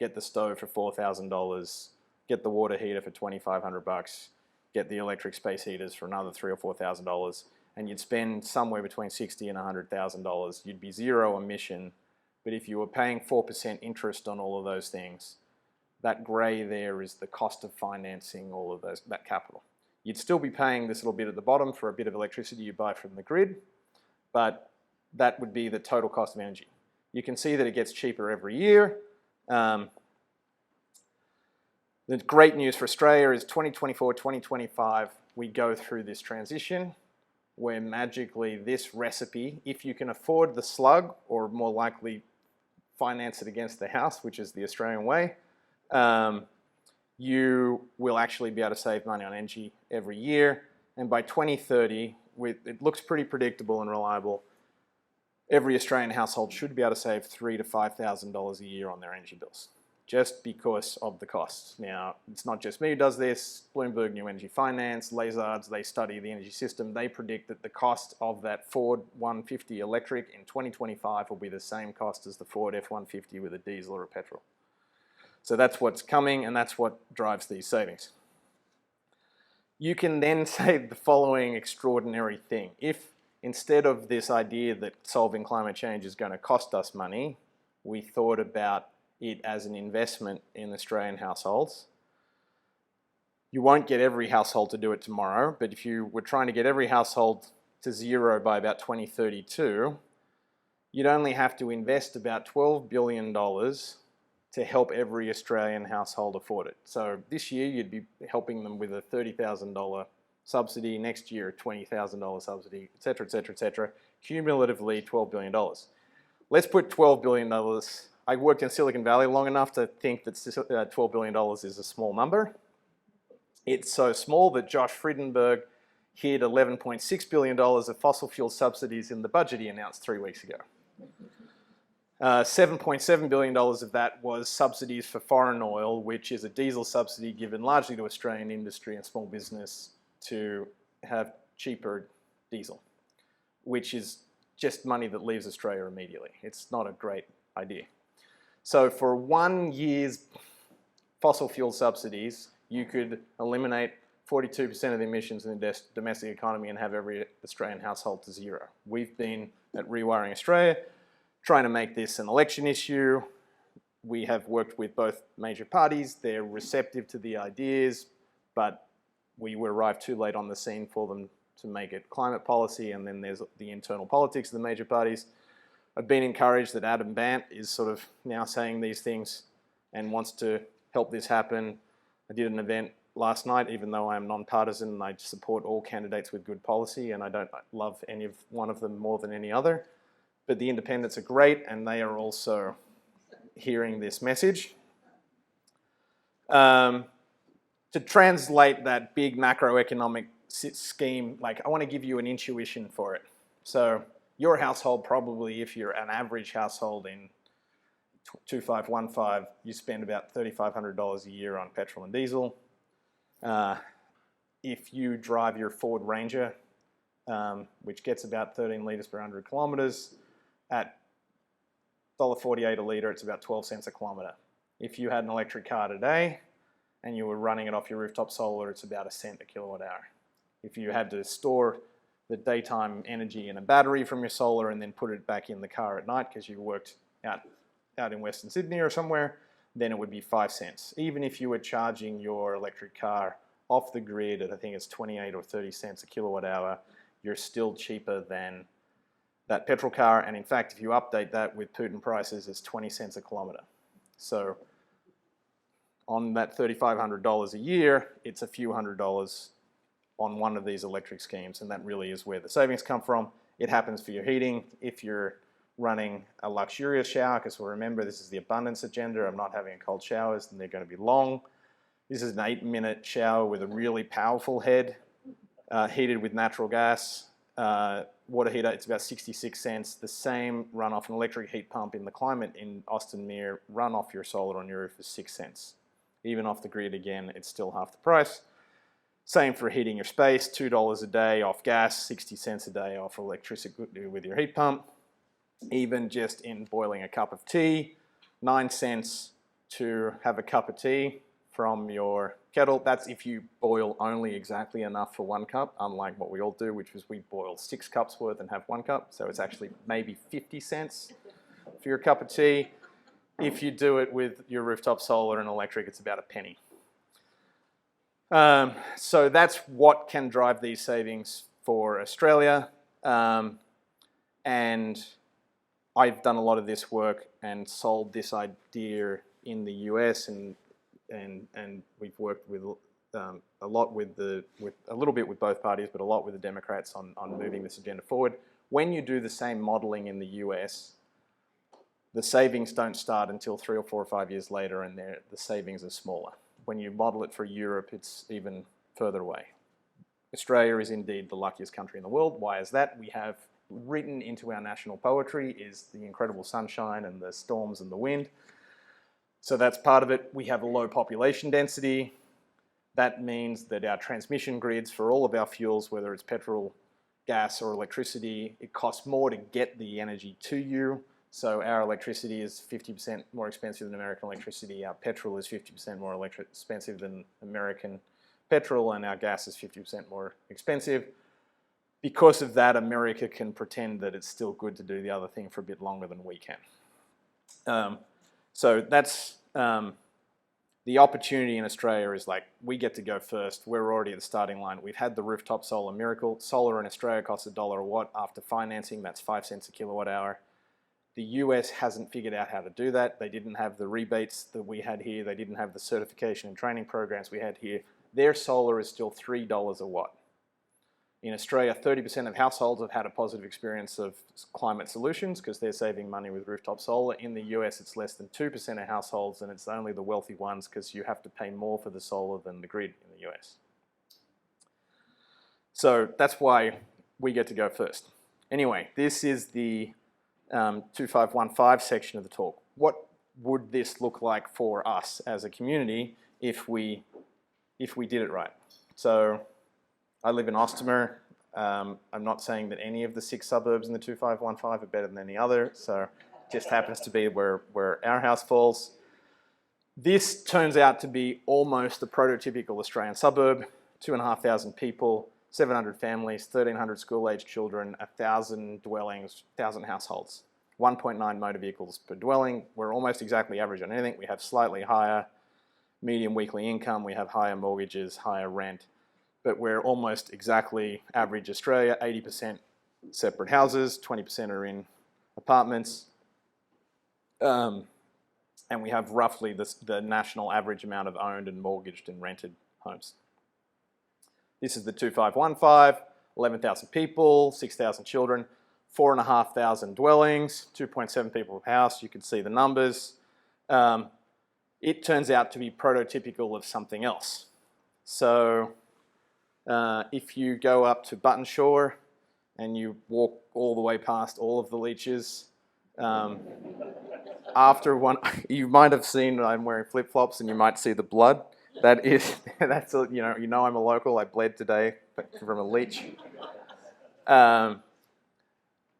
get the stove for $4,000, get the water heater for $2,500, get the electric space heaters for another $3,000 or $4,000, and you'd spend somewhere between $60,000 and $100,000. You'd be zero emission, but if you were paying 4% interest on all of those things, that grey there is the cost of financing all of that capital. You'd still be paying this little bit at the bottom for a bit of electricity you buy from the grid, but that would be the total cost of energy. You can see that it gets cheaper every year. The great news for Australia is 2024, 2025, we go through this transition where magically this recipe, if you can afford the slug or more likely finance it against the house, which is the Australian way, you will actually be able to save money on energy every year. And by 2030, it looks pretty predictable and reliable. Every Australian household should be able to save $3,000 to $5,000 a year on their energy bills, just because of the costs. Now, it's not just me who does this. Bloomberg New Energy Finance, Lazards, they study the energy system. They predict that the cost of that Ford 150 electric in 2025 will be the same cost as the Ford F-150 with a diesel or a petrol. So that's what's coming, and that's what drives these savings. You can then say the following extraordinary thing. If instead of this idea that solving climate change is going to cost us money, we thought about it as an investment in Australian households, you won't get every household to do it tomorrow, but if you were trying to get every household to zero by about 2032, you'd only have to invest about $12 billion to help every Australian household afford it. So this year you'd be helping them with a $30,000 subsidy, next year a $20,000 subsidy, et cetera, et cetera, et cetera. Cumulatively $12 billion. Let's put $12 billion. I worked in Silicon Valley long enough to think that $12 billion is a small number. It's so small that Josh Frydenberg hid $11.6 billion of fossil fuel subsidies in the budget he announced 3 weeks ago. $7.7 billion of that was subsidies for foreign oil, which is a diesel subsidy given largely to Australian industry and small business to have cheaper diesel, which is just money that leaves Australia immediately. It's not a great idea. So for 1 year's fossil fuel subsidies, you could eliminate 42% of the emissions in the domestic economy and have every Australian household to zero. We've been at Rewiring Australia, trying to make this an election issue. We have worked with both major parties. They're receptive to the ideas, but we arrived too late on the scene for them to make it climate policy, and then there's the internal politics of the major parties. I've been encouraged that Adam Bandt is sort of now saying these things and wants to help this happen. I did an event last night, even though I am non-partisan and I support all candidates with good policy, and I don't love any of one of them more than any other. But the independents are great, and they are also hearing this message. To translate that big macroeconomic scheme, like I want to give you an intuition for it. So your household probably, if you're an average household in 2515, you spend about $3,500 a year on petrol and diesel. If you drive your Ford Ranger, which gets about 13 litres per 100 kilometres, at $1.48 a litre, it's about 12 cents a kilometre. If you had an electric car today and you were running it off your rooftop solar, it's about 1 cent a kilowatt hour. If you had to store the daytime energy in a battery from your solar and then put it back in the car at night because you worked out in Western Sydney or somewhere, then it would be 5 cents. Even if you were charging your electric car off the grid at, I think it's 28 or 30 cents a kilowatt hour, you're still cheaper than that petrol car. And in fact, if you update that with Putin prices, it's 20 cents a kilometre. So on that $3,500 a year, it's a few $100s on one of these electric schemes, and that really is where the savings come from. It happens for your heating. If you're running a luxurious shower, because remember, this is the abundance agenda. I'm not having cold showers, and they're going to be long. This is an 8-minute shower with a really powerful head, heated with natural gas. Water heater, it's about 66 cents. The same run off an electric heat pump in the climate in Austin Mere, run off your solar on your roof is 6 cents. Even off the grid, again, it's still half the price. Same for heating your space, $2 a day off gas, 60 cents a day off electricity with your heat pump. Even just in boiling a cup of tea, 9 cents to have a cup of tea from your kettle. That's if you boil only exactly enough for 1 cup, unlike what we all do, which is we boil 6 cups worth and have 1 cup. So it's actually maybe 50 cents for your cup of tea. If you do it with your rooftop solar and electric, it's about a penny. So that's what can drive these savings for Australia. And I've done a lot of this work and sold this idea in the US, and we've worked with a lot with a little bit with both parties, but a lot with the Democrats on moving this agenda forward. When you do the same modeling in the US, the savings don't start until 3 or 4 or 5 years later, and the savings are smaller. When you model it for Europe, it's even further away. Australia is indeed the luckiest country in the world. Why is that? We have written into our national poetry is the incredible sunshine and the storms and the wind. So that's part of it. We have a low population density. That means that our transmission grids for all of our fuels, whether it's petrol, gas, or electricity, it costs more to get the energy to you. So our electricity is 50% more expensive than American electricity. Our petrol is 50% more expensive than American petrol, and our gas is 50% more expensive. Because of that, America can pretend that it's still good to do the other thing for a bit longer than we can. So that's the opportunity in Australia is like, we get to go first. We're already at the starting line. We've had the rooftop solar miracle. Solar in Australia costs $1 a watt. After financing, that's 5 cents a kilowatt hour. The US hasn't figured out how to do that. They didn't have the rebates that we had here. They didn't have the certification and training programs we had here. Their solar is still $3 a watt. In Australia, 30% of households have had a positive experience of climate solutions because they're saving money with rooftop solar. In the US, it's less than 2% of households, and it's only the wealthy ones because you have to pay more for the solar than the grid in the US. So that's why we get to go first. Anyway, this is the 2515 section of the talk. What would this look like for us as a community if we did it right? So I live in Ostomer. I'm not saying that any of the 6 suburbs in the 2515 are better than any other, so it just happens to be where our house falls. This turns out to be almost a prototypical Australian suburb, 2,500 people. 700 families, 1,300 school-aged children, 1,000 dwellings, 1,000 households. 1.9 motor vehicles per dwelling. We're almost exactly average on anything. We have slightly higher median weekly income. We have higher mortgages, higher rent. But we're almost exactly average Australia. 80% separate houses, 20% are in apartments. And we have roughly the national average amount of owned and mortgaged and rented homes. This is the 2515, 11,000 people, 6,000 children, 4,500 dwellings, 2.7 people per house. You can see the numbers. It turns out to be prototypical of something else. So if you go up to Button Shore and you walk all the way past all of the leaches, after one, you might have seen I'm wearing flip-flops and you might see the blood. That's you know I'm a local. I bled today from a leech.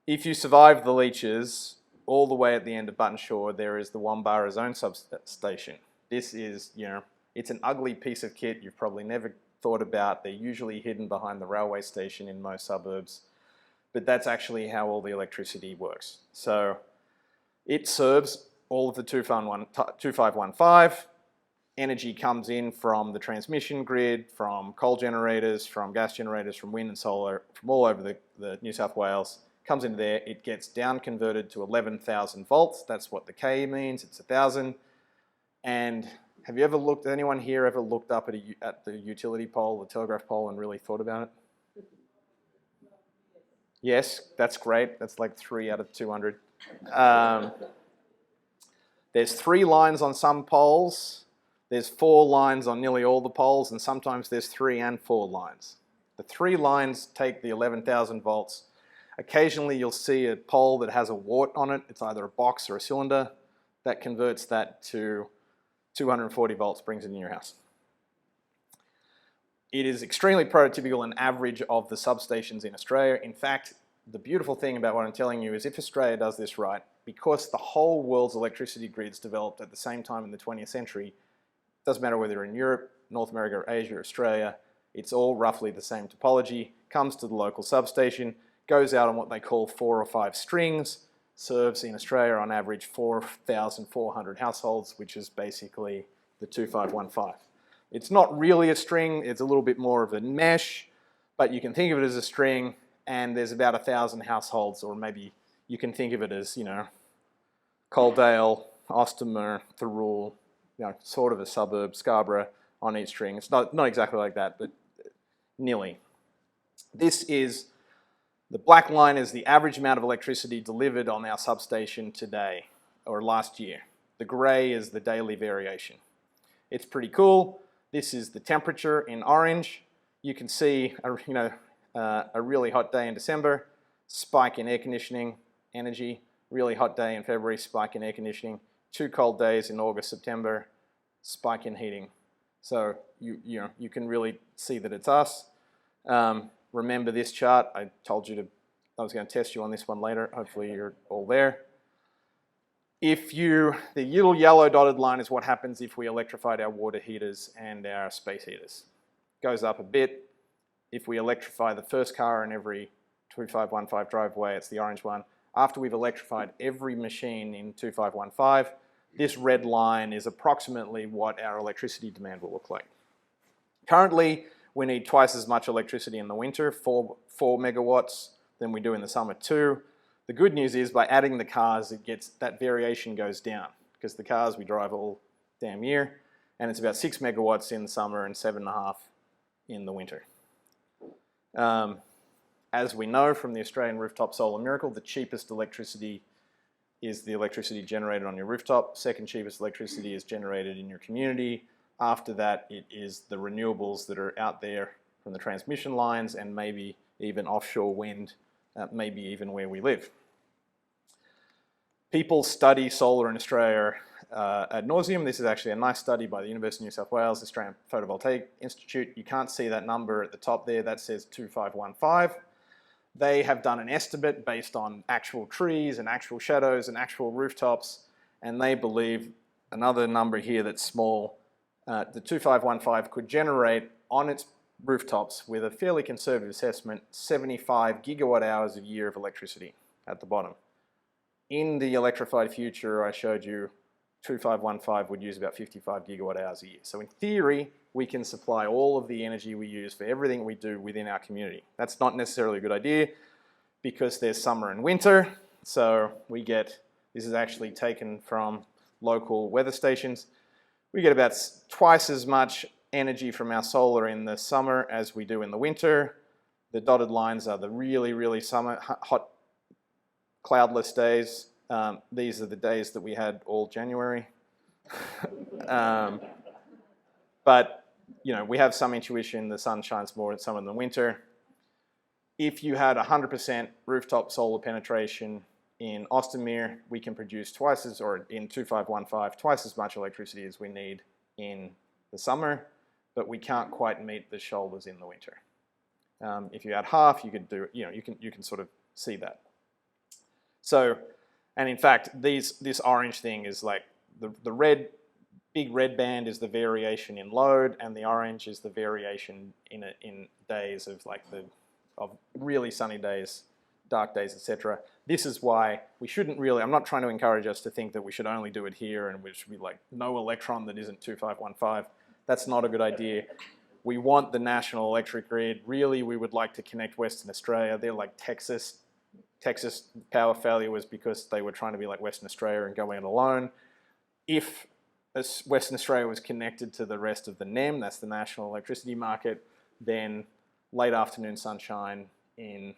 If you survive the leeches, all the way at the end of Button Shore, there is the Wombara Zone substation. This is, it's an ugly piece of kit you've probably never thought about. They're usually hidden behind the railway station in most suburbs, but that's actually how all the electricity works. So it serves all of the 2515. Energy comes in from the transmission grid, from coal generators, from gas generators, from wind and solar, from all over the New South Wales. Comes into there, it gets down converted to 11,000 volts. That's what the K means, it's 1,000. And have you ever looked, anyone here ever looked up at the utility pole, the telegraph pole, and really thought about it? Yes, that's great. That's like 3 out of 200. There's 3 lines on some poles. There's 4 lines on nearly all the poles, and sometimes there's 3 and 4 lines. The 3 lines take the 11,000 volts. Occasionally you'll see a pole that has a wart on it. It's either a box or a cylinder. That converts that to 240 volts, brings it in your house. It is extremely prototypical and average of the substations in Australia. In fact, the beautiful thing about what I'm telling you is if Australia does this right, because the whole world's electricity grids developed at the same time in the 20th century, doesn't matter whether you're in Europe, North America, Asia, or Australia, it's all roughly the same topology, comes to the local substation, goes out on what they call 4 or 5 strings, serves in Australia on average 4,400 households, which is basically the 2515. It's not really a string, it's a little bit more of a mesh, but you can think of it as a string, and there's about 1,000 households, or maybe you can think of it as, Coaldale, Ostomer, Thirroul, sort of a suburb, Scarborough on each string. It's not exactly like that, but nearly. The black line is the average amount of electricity delivered on our substation today, or last year. The grey is the daily variation. It's pretty cool. This is the temperature in orange. You can see a really hot day in December, spike in air conditioning energy, really hot day in February, spike in air conditioning, 2 cold days in August, September, spike in heating. So you can really see that it's us. Remember this chart. I told you I was going to test you on this one later. Hopefully you're all there. The little yellow dotted line is what happens if we electrified our water heaters and our space heaters. Goes up a bit. If we electrify the first car in every 2515 driveway, it's the orange one. After we've electrified every machine in 2515, this red line is approximately what our electricity demand will look like. Currently, we need twice as much electricity in the winter, 4 megawatts, than we do in the summer 2. The good news is by adding the cars, that variation goes down, because the cars we drive all damn year, and it's about 6 megawatts in the summer and 7.5 in the winter. As we know from the Australian Rooftop Solar Miracle, the cheapest electricity is the electricity generated on your rooftop. Second cheapest electricity is generated in your community. After that, it is the renewables that are out there from the transmission lines and maybe even offshore wind, maybe even where we live. People study solar in Australia ad nauseum. This is actually a nice study by the University of New South Wales, Australian Photovoltaic Institute. You can't see that number at the top there. That says 2515. They have done an estimate based on actual trees and actual shadows and actual rooftops, and they believe another number here that's small, the 2515 could generate on its rooftops with a fairly conservative assessment, 75 gigawatt hours a year of electricity at the bottom. In the electrified future, I showed you 2515 would use about 55 gigawatt hours a year. So in theory, we can supply all of the energy we use for everything we do within our community. That's not necessarily a good idea because there's summer and winter. So we get, this is actually taken from local weather stations. We get about twice as much energy from our solar in the summer as we do in the winter. The dotted lines are the really, really summer, hot, cloudless days. These are the days that we had all January. But, you know, we have some intuition. The sun shines more in summer than winter. If you had 100% rooftop solar penetration in Austinmere, we can produce twice as, or in 2515, twice as much electricity as we need in the summer, but we can't quite meet the shoulders in the winter. If you had half, you could do, you know, you can sort of see that. So, and in fact, this orange thing is like the red, big red band is the variation in load, and the orange is the variation in days of like of really sunny days, dark days, etc. This is why we shouldn't really, I'm not trying to encourage us to think that we should only do it here and we should be like no electron that isn't 2515. That's not a good idea. We want the national electric grid. Really, we would like to connect Western Australia. They're like Texas. Texas power failure was because they were trying to be like Western Australia and go in alone. If Western Australia was connected to the rest of the NEM, that's the national electricity market, then late afternoon sunshine in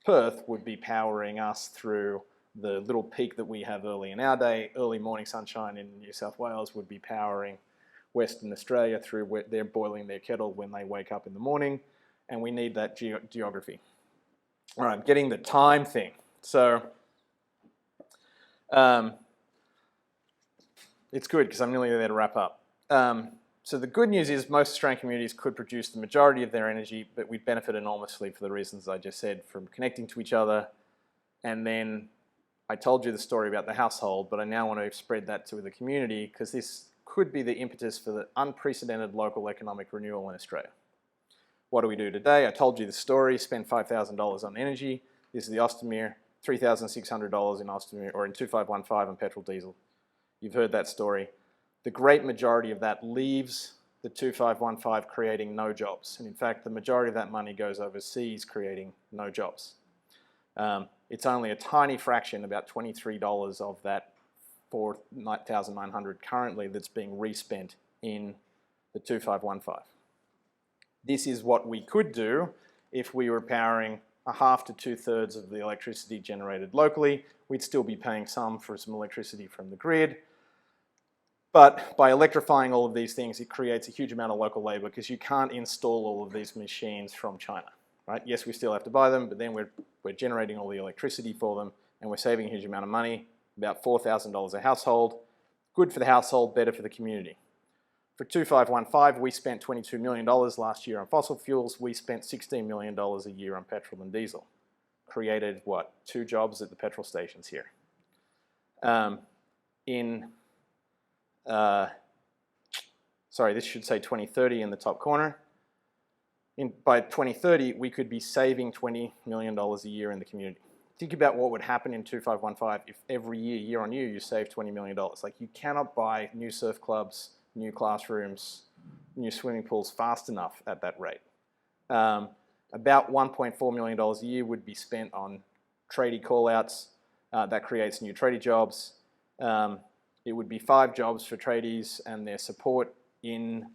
Perth would be powering us through the little peak that we have early in our day. Early morning sunshine in New South Wales would be powering Western Australia through where they're boiling their kettle when they wake up in the morning, and we need that geography. All right, getting the time thing. So it's good because I'm nearly there to wrap up. So the good news is most Australian communities could produce the majority of their energy, but we'd benefit enormously for the reasons I just said, from connecting to each other. And then I told you the story about the household, but I now want to spread that to the community because this could be the impetus for the unprecedented local economic renewal in Australia. What do we do today? I told you the story, spend $5,000 on energy. This is the Austinmere, $3,600 in Austinmere, or in 2515 on petrol diesel. You've heard that story. The great majority of that leaves the 2515 creating no jobs. And in fact, the majority of that money goes overseas creating no jobs. It's only a tiny fraction, about $23 of that 4,900 currently that's being respent in the 2515. This is what we could do if we were powering a half to 2/3 of the electricity generated locally. We'd still be paying some for some electricity from the grid. But by electrifying all of these things, it creates a huge amount of local labor because you can't install all of these machines from China, right? Yes, we still have to buy them, but then we're generating all the electricity for them and we're saving a huge amount of money, about $4,000 a household. Good for the household, better for the community. For 2515, we spent $22 million last year on fossil fuels. We spent $16 million a year on petrol and diesel. Created, what, 2 jobs at the petrol stations here. Sorry, this should say 2030 in the top corner. By 2030, we could be saving $20 million a year in the community. Think about what would happen in 2515 if every year, year on year, you save $20 million. Like, you cannot buy new surf clubs, new classrooms, new swimming pools fast enough at that rate. About $1.4 million a year would be spent on tradie call-outs. That creates new tradie jobs. It would be 5 jobs for tradies and their support in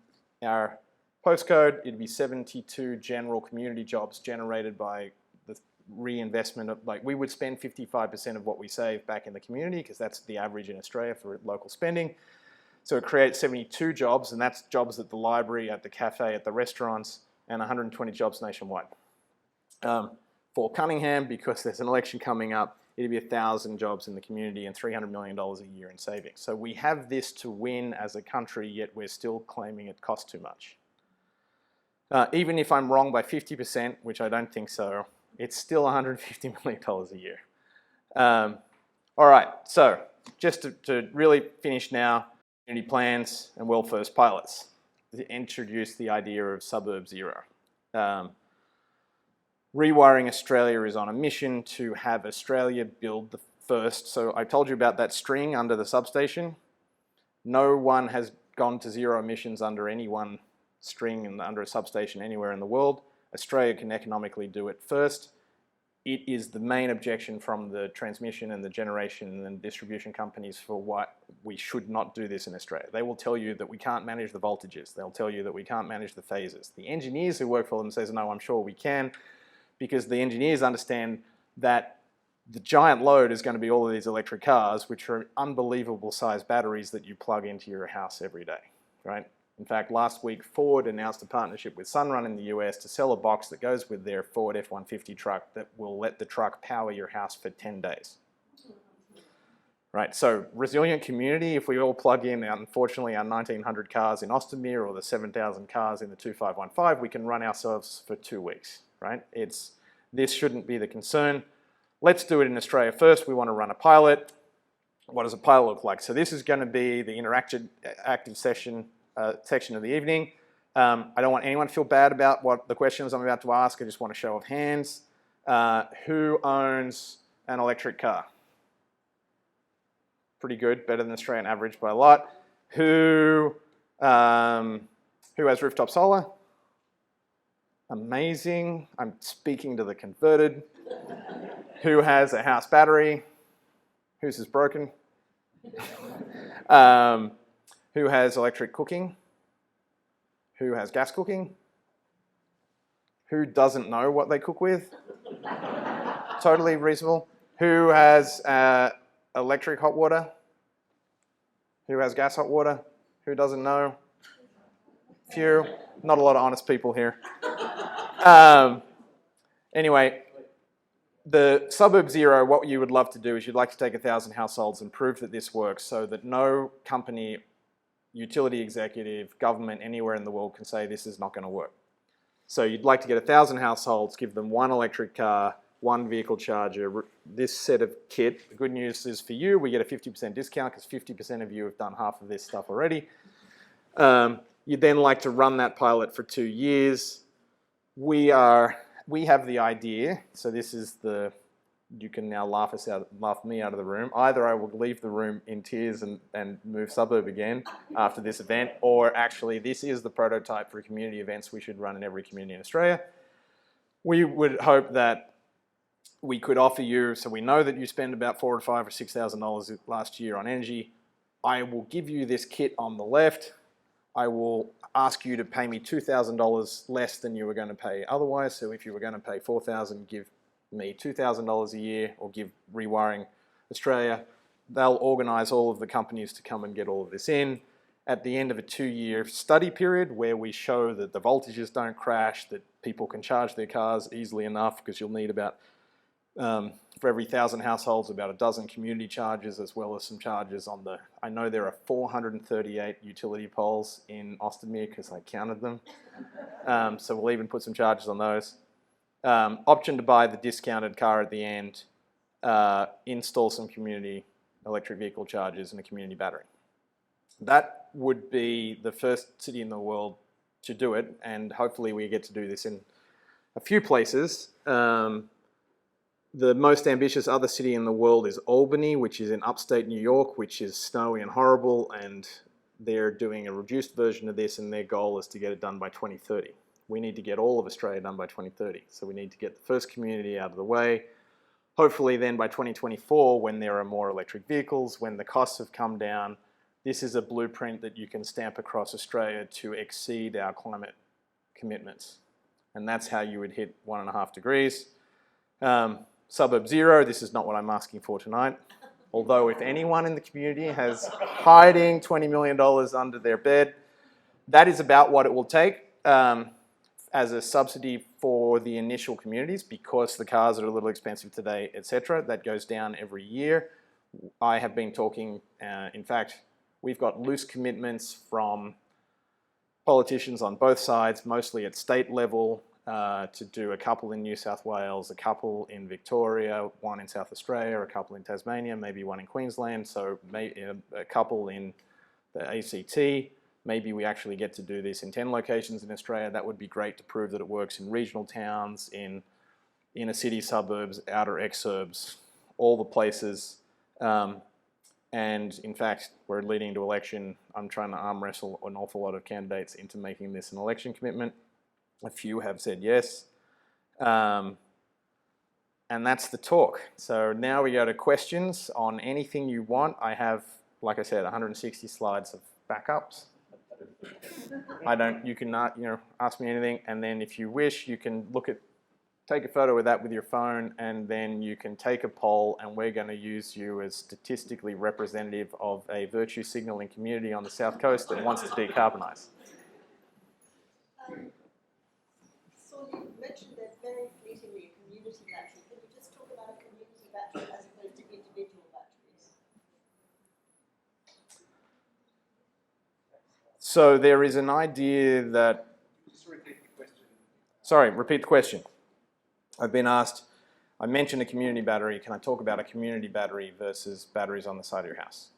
our postcode. It'd be 72 general community jobs generated by the reinvestment of, like, we would spend 55% of what we save back in the community because that's the average in Australia for local spending. So it creates 72 jobs, and that's jobs at the library, at the cafe, at the restaurants, and 120 jobs nationwide. For Cunningham, because there's an election coming up, it'd be 1,000 jobs in the community and $300 million a year in savings. So we have this to win as a country, yet we're still claiming it costs too much. Even if I'm wrong by 50%, which I don't think so, it's still $150 million a year. All right, so just to really finish now, community plans and well-first pilots to introduce the idea of suburb zero. Rewiring Australia is on a mission to have Australia build the first. So I told you about that string under the substation. No one has gone to zero emissions under any one string and under a substation anywhere in the world. Australia can economically do it first. It is the main objection from the transmission and the generation and distribution companies for why we should not do this in Australia. They will tell you that we can't manage the voltages. They'll tell you that we can't manage the phases. The engineers who work for them says, no, I'm sure we can, because the engineers understand that the giant load is going to be all of these electric cars, which are unbelievable sized batteries that you plug into your house every day, right? In fact, last week, Ford announced a partnership with Sunrun in the US to sell a box that goes with their Ford F-150 truck that will let the truck power your house for 10 days. Right, so resilient community, if we all plug in, unfortunately, our 1,900 cars in Austinmere or the 7,000 cars in the 2515, we can run ourselves for 2 weeks, right? This shouldn't be the concern. Let's do it in Australia first. We want to run a pilot. What does a pilot look like? So this is going to be the interactive active section of the evening. I don't want anyone to feel bad about what the questions I'm about to ask. I just want a show of hands. Who owns an electric car? Pretty good, better than Australian average by a lot. Who has rooftop solar? Amazing. I'm speaking to the converted. Who has a house battery? Whose is broken? Who has electric cooking? Who has gas cooking? Who doesn't know what they cook with? Totally reasonable. Who has electric hot water? Who has gas hot water? Who doesn't know? Few. Not a lot of honest people here. Anyway, the suburb zero, what you would love to do is you'd like to take 1,000 households and prove that this works so that no company, utility executive, government anywhere in the world can say this is not going to work. So you'd like to get 1,000 households, give them one electric car, one vehicle charger, this set of kit. The good news is for you, we get a 50% discount because 50% of you have done half of this stuff already. You'd then like to run that pilot for 2 years. We have the idea, so this is you can now laugh me out of the room. Either I will leave the room in tears and move suburb again after this event, or actually this is the prototype for community events we should run in every community in Australia. We would hope that we could offer you, so we know that you spend about $4,000 or $5,000 or $6,000 last year on energy. I will give you this kit on the left. I will ask you to pay me $2,000 less than you were going to pay otherwise. So if you were going to pay $4,000, give me $2,000 a year, or give Rewiring Australia. They'll organise all of the companies to come and get all of this in. At the end of a 2-year study period where we show that the voltages don't crash, that people can charge their cars easily enough, because you'll need about, for every 1,000 households, about a dozen community chargers, as well as some chargers on I know there are 438 utility poles in Austinmere because I counted them. So we'll even put some chargers on those. Option to buy the discounted car at the end, install some community electric vehicle chargers and a community battery. That would be the first city in the world to do it, and hopefully we get to do this in a few places. The most ambitious other city in the world is Albany, which is in upstate New York, which is snowy and horrible, and they're doing a reduced version of this, and their goal is to get it done by 2030. We need to get all of Australia done by 2030, so we need to get the first community out of the way. Hopefully then by 2024, when there are more electric vehicles, when the costs have come down, this is a blueprint that you can stamp across Australia to exceed our climate commitments. And that's how you would hit 1.5 degrees. Suburb zero, this is not what I'm asking for tonight. Although if anyone in the community has hiding $20 million under their bed, that is about what it will take as a subsidy for the initial communities, because the cars are a little expensive today, etc. That goes down every year. I have been talking, in fact, we've got loose commitments from politicians on both sides, mostly at state level, to do a couple in New South Wales, a couple in Victoria, one in South Australia, a couple in Tasmania, maybe one in Queensland, so maybe a couple in the ACT, maybe we actually get to do this in 10 locations in Australia. That would be great to prove that it works in regional towns, in inner city suburbs, outer exurbs, all the places. And in fact, we're leading into election. I'm trying to arm wrestle an awful lot of candidates into making this an election commitment. A few have said yes. And that's the talk. So now we go to questions on anything you want. I have, like I said, 160 slides of backups. You can ask me anything, and then if you wish, you can take a photo of that with your phone, and then you can take a poll, and we're going to use you as statistically representative of a virtue signalling community on the South Coast that wants to decarbonise. Saul, you mentioned that very fleetingly a community battery. Can you just talk about a community battery as opposed to individual batteries? So there is an idea that... Just repeat the question. Sorry, repeat the question. I've been asked, I mentioned a community battery. Can I talk about a community battery versus batteries on the side of your house?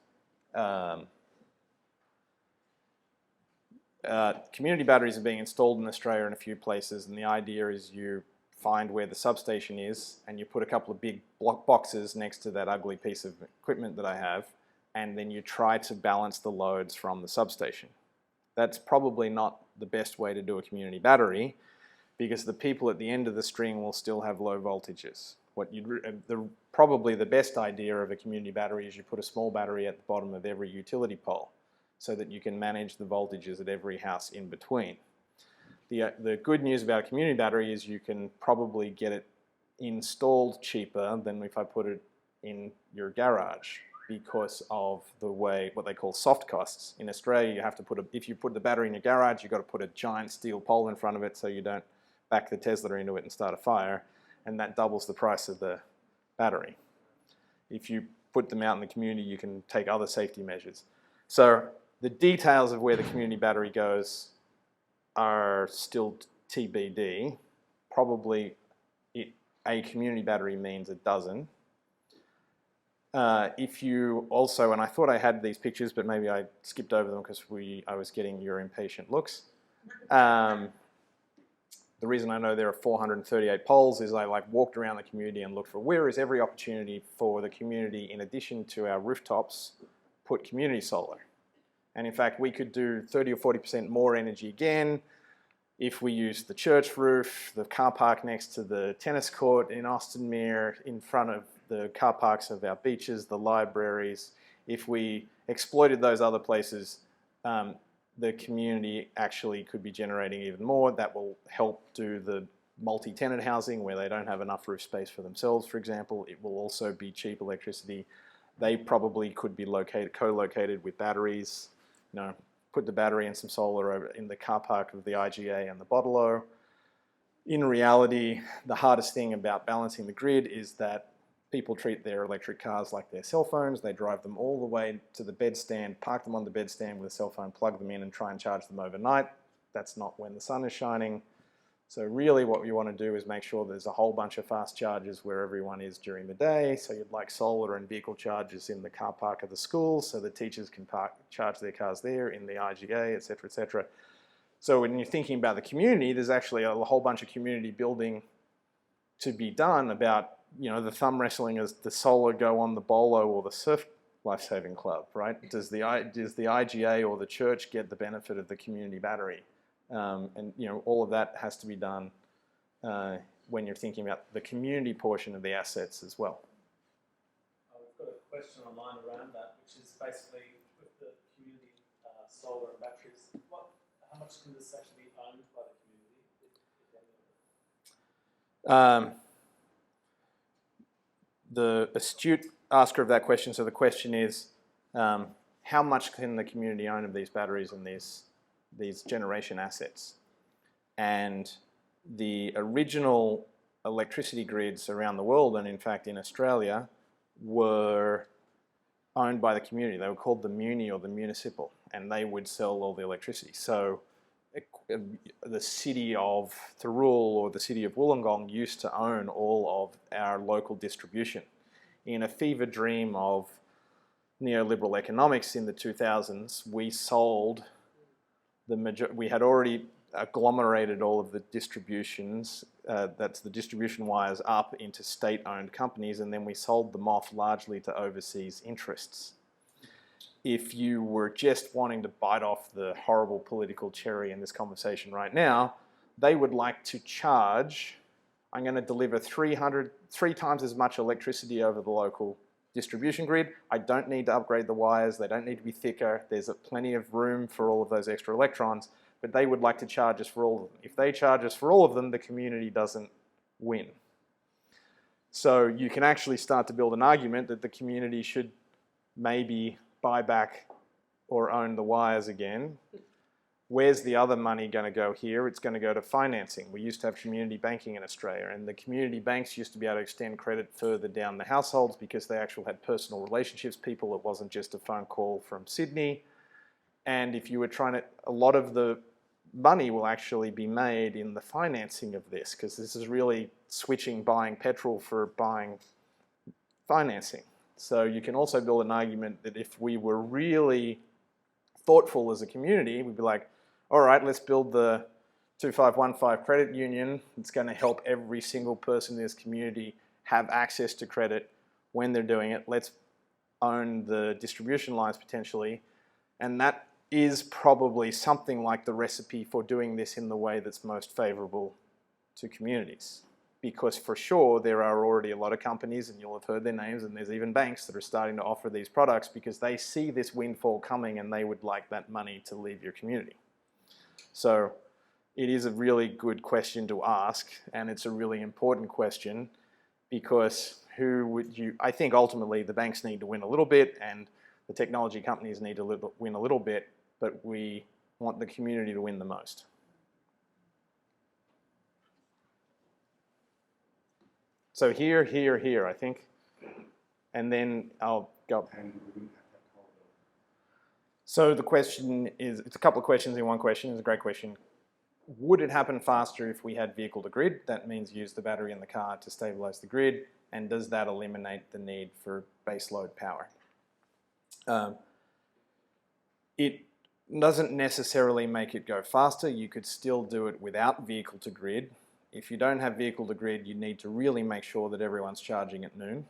Community batteries are being installed in Australia in a few places, and the idea is you find where the substation is, and you put a couple of big block boxes next to that ugly piece of equipment that I have, and then you try to balance the loads from the substation. That's probably not the best way to do a community battery, because the people at the end of the string will still have low voltages. Probably the best idea of a community battery is you put a small battery at the bottom of every utility pole so that you can manage the voltages at every house in between. The good news about a community battery is you can probably get it installed cheaper than if I put it in your garage, because of the way, what they call soft costs. In Australia, you have to if you put the battery in your garage, you've got to put a giant steel pole in front of it so you don't back the Tesla into it and start a fire, and that doubles the price of the battery. If you put them out in the community, you can take other safety measures. So the details of where the community battery goes are still TBD. Probably a community battery means a dozen. If you also, and I thought I had these pictures, but maybe I skipped over them because I was getting your impatient looks. The reason I know there are 438 poles is I walked around the community and looked for where is every opportunity for the community, in addition to our rooftops, put community solar. And in fact, we could do 30 or 40% more energy again if we used the church roof, the car park next to the tennis court in Austinmere, in front of the car parks of our beaches, the libraries. If we exploited those other places, the community actually could be generating even more. That will help do the multi-tenant housing where they don't have enough roof space for themselves, for example. It will also be cheap electricity. They probably could be co-located with batteries. Put the battery and some solar over in the car park of the IGA and the Bottle-O. In reality, the hardest thing about balancing the grid is that people treat their electric cars like their cell phones. They drive them all the way to the bedstand, park them on the bedstand with a cell phone, plug them in and try and charge them overnight. That's not when the sun is shining. So really what you want to do is make sure there's a whole bunch of fast chargers where everyone is during the day. So you'd like solar and vehicle chargers in the car park of the school so the teachers can charge their cars there, in the IGA, etc., etc. So when you're thinking about the community, there's actually a whole bunch of community building to be done about, the thumb wrestling as the solar go on the Bolo or the Surf Lifesaving Club, right? Does the IGA or the church get the benefit of the community battery? And all of that has to be done when you're thinking about the community portion of the assets as well. We've got a question online around that, which is basically with the community solar and batteries, how much can this actually be owned by the community? The astute asker of that question, so the question is, how much can the community own of these batteries and these generation assets? And the original electricity grids around the world, and in fact in Australia, were owned by the community. They were called the muni or the municipal, and they would sell all the electricity. So the city of Thirroul or the city of Wollongong used to own all of our local distribution. In a fever dream of neoliberal economics in the 2000s, we sold we had already agglomerated all of the distributions, that's the distribution wires, up into state-owned companies, and then we sold them off largely to overseas interests. If you were just wanting to bite off the horrible political cherry in this conversation right now, they would like to charge, I'm going to deliver 3 times as much electricity over the local distribution grid. I don't need to upgrade the wires. They don't need to be thicker. There's plenty of room for all of those extra electrons, but they would like to charge us for all of them. If they charge us for all of them, the community doesn't win. So you can actually start to build an argument that the community should maybe buy back or own the wires again. Where's the other money going to go here? It's going to go to financing. We used to have community banking in Australia, and the community banks used to be able to extend credit further down the households because they actually had personal relationships. People, it wasn't just a phone call from Sydney. And if you were trying to, a lot of the money will actually be made in the financing of this, because this is really switching buying petrol for buying financing. So you can also build an argument that if we were really thoughtful as a community, we'd be like, all right, let's build the 2515 credit union. It's going to help every single person in this community have access to credit when they're doing it. Let's own the distribution lines potentially. And that is probably something like the recipe for doing this in the way that's most favorable to communities. Because for sure, there are already a lot of companies, and you'll have heard their names, and there's even banks that are starting to offer these products because they see this windfall coming and they would like that money to leave your community. So it is a really good question to ask, and it's a really important question, because who would you, I think ultimately the banks need to win a little bit and the technology companies need to win a little bit, but we want the community to win the most. So here, I think, and then I'll go. So the question is, it's a couple of questions in one question. It's a great question. Would it happen faster if we had vehicle to grid? That means use the battery in the car to stabilize the grid. And does that eliminate the need for baseload power? It doesn't necessarily make it go faster. You could still do it without vehicle to grid. If you don't have vehicle to grid, you need to really make sure that everyone's charging at noon.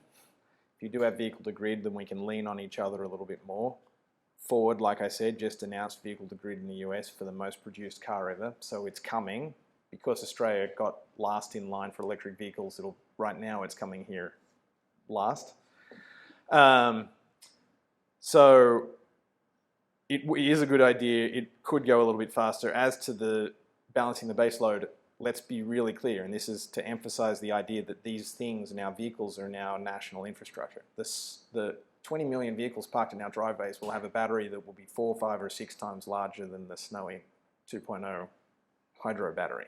If you do have vehicle to grid, then we can lean on each other a little bit more. Ford, like I said, just announced vehicle to grid in the US for the most produced car ever, so it's coming. Because Australia got last in line for electric vehicles, right now it's coming here last. So it is a good idea. It could go a little bit faster. As to the balancing the base load, let's be really clear, and this is to emphasize the idea that these things, now vehicles, are now national infrastructure. The 20 million vehicles parked in our driveways will have a battery that will be 4, 5, or 6 times larger than the Snowy 2.0 hydro battery,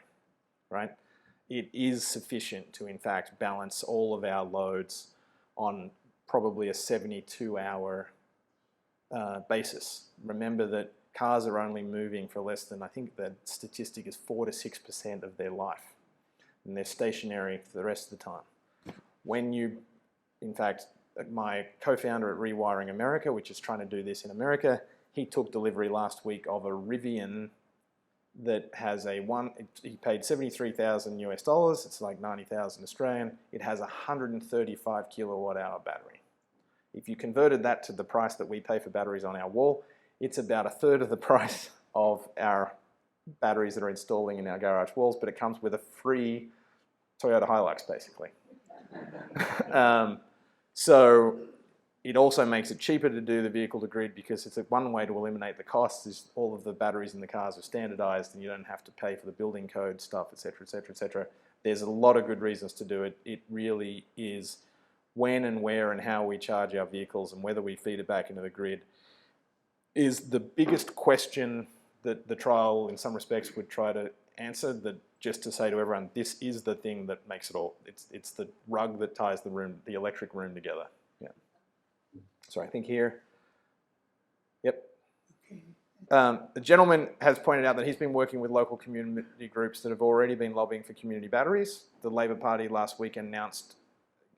right? It is sufficient to, in fact, balance all of our loads on probably a 72-hour basis. Remember that cars are only moving for less than, I think the statistic is 4 to 6% of their life, and they're stationary for the rest of the time. When you, in fact, my co-founder at Rewiring America, which is trying to do this in America, he took delivery last week of a Rivian that has he paid 73,000 US dollars, it's like 90,000 Australian, it has a 135 kilowatt hour battery. If you converted that to the price that we pay for batteries on our wall, it's about a third of the price of our batteries that are installing in our garage walls, but it comes with a free Toyota Hilux, basically. So it also makes it cheaper to do the vehicle to grid, because it's one way to eliminate the costs is all of the batteries in the cars are standardized and you don't have to pay for the building code stuff, et cetera, et cetera, et cetera. There's a lot of good reasons to do it. It really is when and where and how we charge our vehicles and whether we feed it back into the grid is the biggest question that the trial in some respects would try to answer, that just to say to everyone, this is the thing that makes it all, it's the rug that ties the electric room together. Yeah. So I think here, yep. The gentleman has pointed out that he's been working with local community groups that have already been lobbying for community batteries. The Labor Party last week announced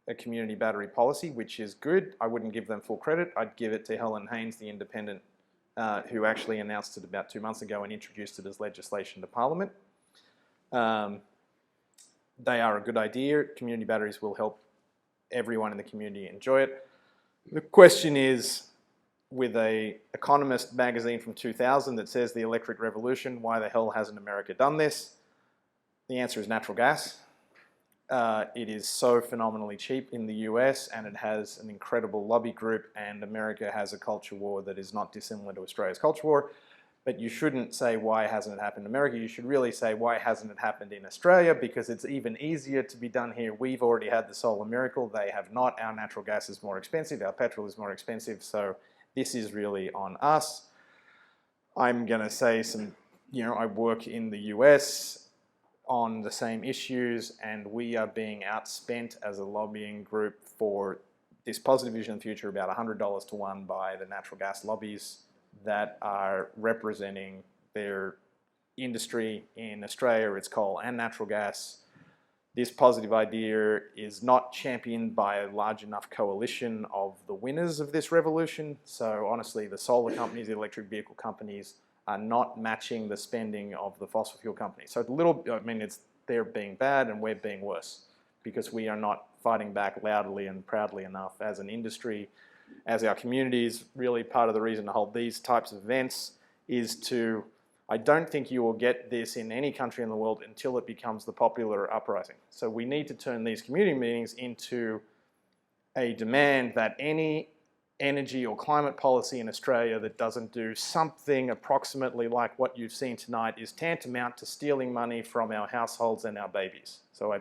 a community battery policy, which is good. I wouldn't give them full credit. I'd give it to Helen Haynes, the independent who actually announced it about 2 months ago and introduced it as legislation to Parliament. They are a good idea. Community batteries will help everyone in the community enjoy it. The question is, with a Economist magazine from 2000 that says the electric revolution, why the hell hasn't America done this? The answer is natural gas. It is so phenomenally cheap in the US, and it has an incredible lobby group, and America has a culture war that is not dissimilar to Australia's culture war. But you shouldn't say, why hasn't it happened in America? You should really say, why hasn't it happened in Australia? Because it's even easier to be done here. We've already had the solar miracle. They have not. Our natural gas is more expensive. Our petrol is more expensive. So this is really on us. I'm going to say I work in the US on the same issues, and we are being outspent as a lobbying group for this positive vision of the future about $100 to 1 by the natural gas lobbies that are representing their industry. In Australia, it's coal and natural gas. This positive idea is not championed by a large enough coalition of the winners of this revolution. So honestly, the solar companies, the electric vehicle companies are not matching the spending of the fossil fuel companies. So they're being bad and we're being worse because we are not fighting back loudly and proudly enough as an industry, as our communities. Really part of the reason to hold these types of events is to, I don't think you will get this in any country in the world until it becomes the popular uprising. So we need to turn these community meetings into a demand that any energy or climate policy in Australia that doesn't do something approximately like what you've seen tonight is tantamount to stealing money from our households and our babies. So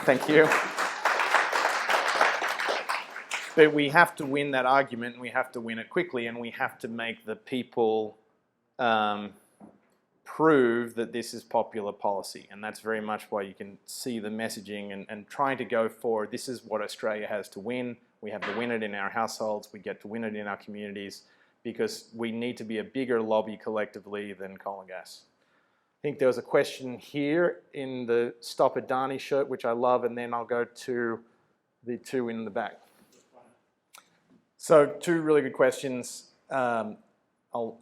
thank you. But we have to win that argument, and we have to win it quickly, and we have to make the people prove that this is popular policy. And that's very much why you can see the messaging and trying to go for, this is what Australia has to win. We have to win it in our households. We get to win it in our communities because we need to be a bigger lobby collectively than coal and gas. I think there was a question here in the Stop Adani shirt, which I love, and then I'll go to the two in the back. So 2 really good questions. I'll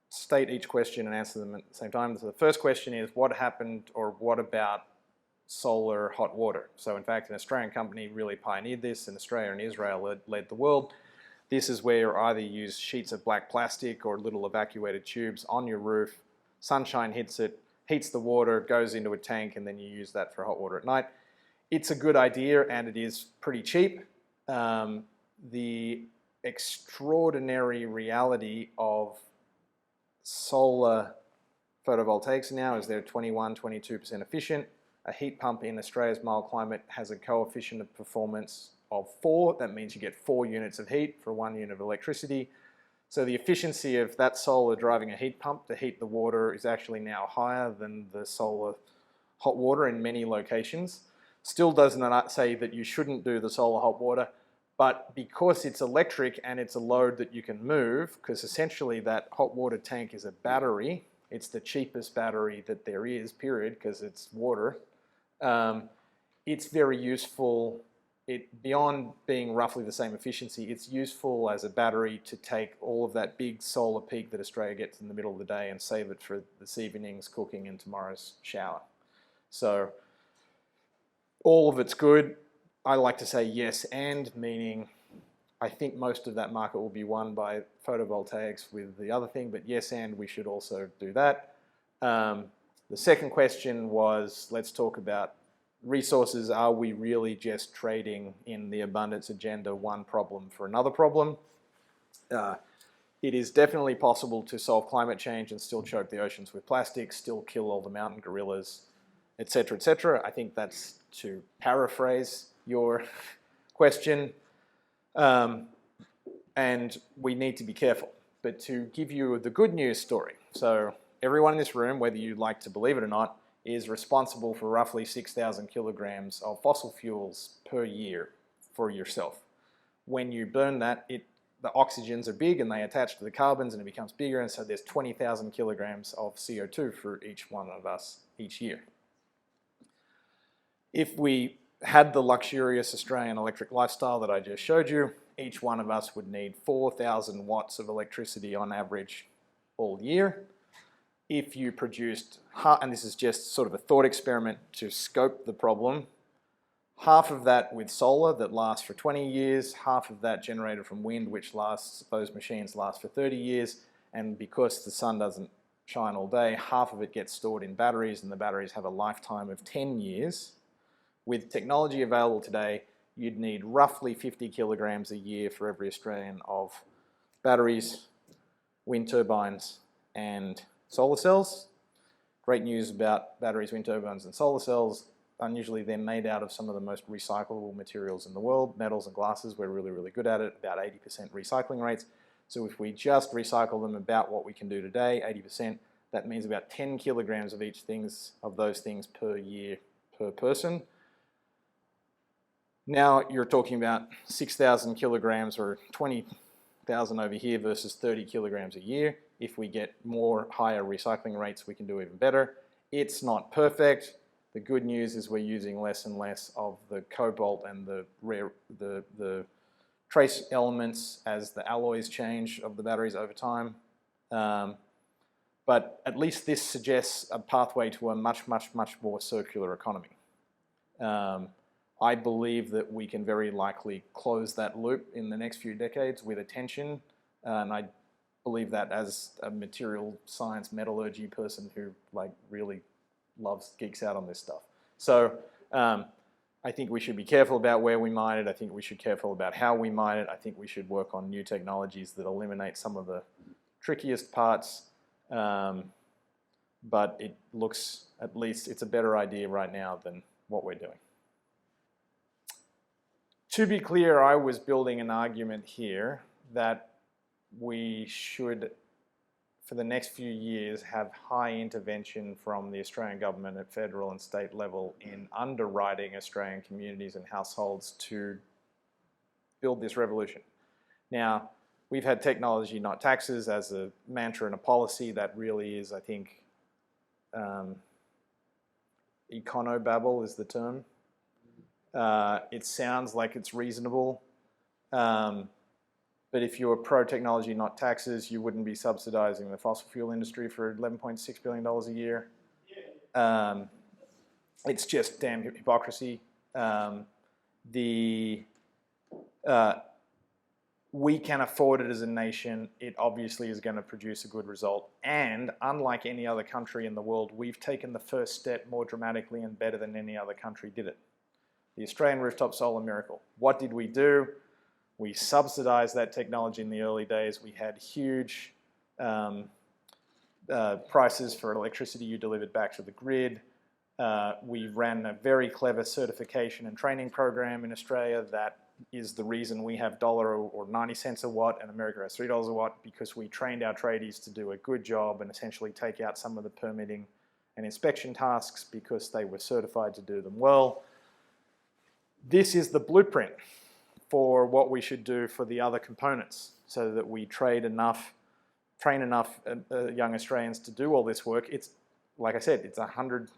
state each question and answer them at the same time. So the first question is, what happened or what about solar hot water? So in fact, an Australian company really pioneered this, and Australia and Israel led the world. This is where you either use sheets of black plastic or little evacuated tubes on your roof. Sunshine hits it, heats the water, goes into a tank, and then you use that for hot water at night. It's a good idea, and it is pretty cheap. The extraordinary reality of solar photovoltaics now is they're 21-22% efficient. A heat pump in Australia's mild climate has a coefficient of performance of 4. That means you get 4 units of heat for 1 unit of electricity. So the efficiency of that solar driving a heat pump to heat the water is actually now higher than the solar hot water in many locations. Still doesn't say that you shouldn't do the solar hot water, but because it's electric and it's a load that you can move, because essentially that hot water tank is a battery, it's the cheapest battery that there is, period, because it's water. It's very useful. Beyond being roughly the same efficiency, it's useful as a battery to take all of that big solar peak that Australia gets in the middle of the day and save it for this evening's cooking and tomorrow's shower. So all of it's good. I like to say yes and, meaning I think most of that market will be won by photovoltaics with the other thing, but yes and we should also do that. The second question was, let's talk about resources. Are we really just trading in the abundance agenda one problem for another problem? It is definitely possible to solve climate change and still choke the oceans with plastic, still kill all the mountain gorillas, etc., etc. I think that's to paraphrase your question. And we need to be careful. But to give you the good news story, so everyone in this room, whether you like to believe it or not, is responsible for roughly 6,000 kilograms of fossil fuels per year for yourself. When you burn that, the oxygens are big and they attach to the carbons and it becomes bigger, and so there's 20,000 kilograms of CO2 for each one of us each year. If we had the luxurious Australian electric lifestyle that I just showed you, each one of us would need 4,000 watts of electricity on average all year. If you produced, and this is just sort of a thought experiment to scope the problem, half of that with solar that lasts for 20 years, half of that generated from wind, which lasts, those machines last for 30 years, and because the sun doesn't shine all day, half of it gets stored in batteries, and the batteries have a lifetime of 10 years. With technology available today, you'd need roughly 50 kilograms a year for every Australian of batteries, wind turbines, and solar cells. Great news about batteries, wind turbines, and solar cells. Unusually, they're made out of some of the most recyclable materials in the world, metals and glasses. We're really, really good at it, about 80% recycling rates. So if we just recycle them about what we can do today, 80%, that means about 10 kilograms of those things per year per person. Now you're talking about 6,000 kilograms or 20,000 over here versus 30 kilograms a year. If we get higher recycling rates, we can do even better. It's not perfect. The good news is we're using less and less of the cobalt and the trace elements as the alloys change of the batteries over time. But at least this suggests a pathway to a much, much, much more circular economy. I believe that we can very likely close that loop in the next few decades with attention, and I believe that as a material science metallurgy person who really geeks out on this stuff. So I think we should be careful about where we mine it. I think we should be careful about how we mine it. I think we should work on new technologies that eliminate some of the trickiest parts. But it looks, at least it's a better idea right now than what we're doing. To be clear, I was building an argument here that we should, for the next few years, have high intervention from the Australian government at federal and state level in underwriting Australian communities and households to build this revolution. Now, we've had technology, not taxes, as a mantra and a policy that really is, I think, econobabble is the term. It sounds like it's reasonable, but if you were pro-technology, not taxes, you wouldn't be subsidizing the fossil fuel industry for $11.6 billion a year. It's just damn hypocrisy. We can afford it as a nation. It obviously is going to produce a good result. And unlike any other country in the world, we've taken the first step more dramatically and better than any other country did it. The Australian rooftop solar miracle. What did we do? We subsidized that technology in the early days. We had huge prices for electricity you delivered back to the grid. We ran a very clever certification and training program in Australia that is the reason we have $1 or 90 cents a watt and America has $3 a watt, because we trained our tradies to do a good job and essentially take out some of the permitting and inspection tasks because they were certified to do them well. This is the blueprint for what we should do for the other components so that we train enough young Australians to do all this work. It's, like I said, it's 100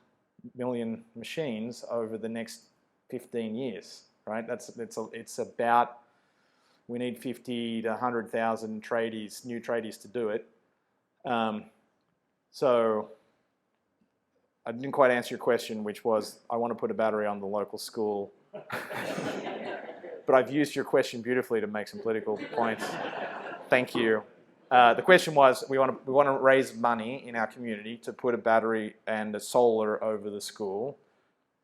million machines over the next 15 years, right? It's about, we need 50 to 100,000 tradies, new tradies to do it. So I didn't quite answer your question, which was, I want to put a battery on the local school. But I've used your question beautifully to make some political points. Thank you. The question was, we want to raise money in our community to put a battery and a solar over the school.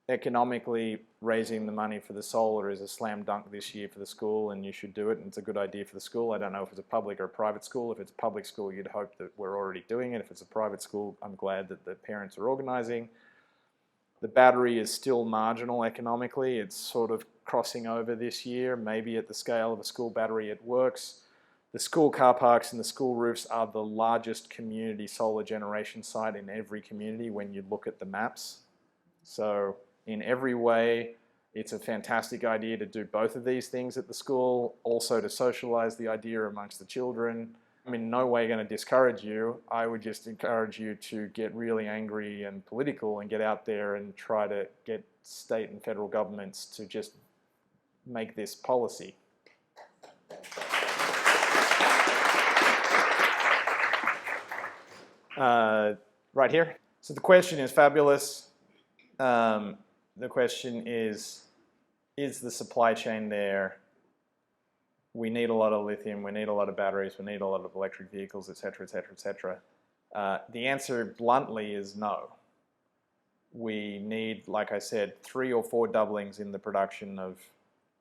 Economically, raising the money for the solar is a slam dunk this year for the school, and you should do it, and it's a good idea for the school. I don't know if it's a public or a private school. If it's a public school, you'd hope that we're already doing it. If it's a private school, I'm glad that the parents are organizing. The battery is still marginal economically. It's sort of crossing over this year. Maybe at the scale of a school battery it works. The school car parks and the school roofs are the largest community solar generation site in every community when you look at the maps. So in every way, it's a fantastic idea to do both of these things at the school, also to socialize the idea amongst the children. I'm in no way going to discourage you. I would just encourage you to get really angry and political and get out there and try to get state and federal governments to just make this policy. Right here. So the question is fabulous. The question is the supply chain there? We need a lot of lithium, we need a lot of batteries, we need a lot of electric vehicles, et cetera, et cetera, et cetera. The answer bluntly is no. We need, like I said, 3 or 4 doublings in the production of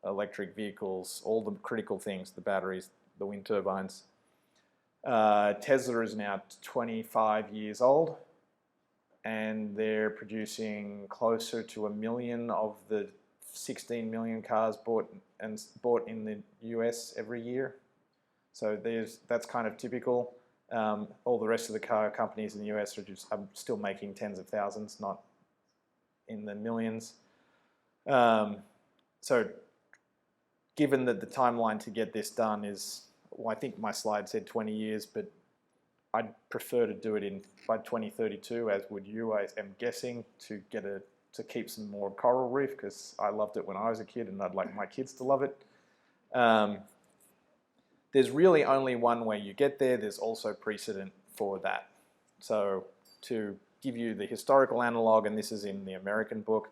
electric vehicles, all the critical things, the batteries, the wind turbines. Tesla is now 25 years old, and they're producing closer to 1 million of the 16 million cars bought in the US every year. So that's kind of typical. All the rest of the car companies in the US are still making tens of thousands, not in the millions. So given that the timeline to get this done is, well, I think my slide said 20 years, but I'd prefer to do it by 2032, as would you, I am guessing, to keep some more coral reef, because I loved it when I was a kid and I'd like my kids to love it. There's really only one way you get there. There's also precedent for that. So to give you the historical analog, and this is in the American book,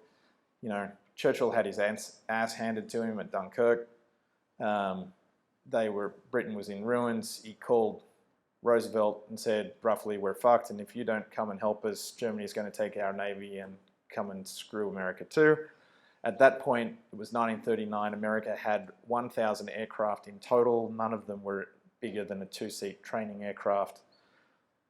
Churchill had his ass handed to him at Dunkirk. Britain was in ruins. He called Roosevelt and said, roughly, we're fucked, and if you don't come and help us, Germany's going to take our navy and come and screw America too. At that point, it was 1939, America had 1,000 aircraft in total. None of them were bigger than a 2-seat training aircraft.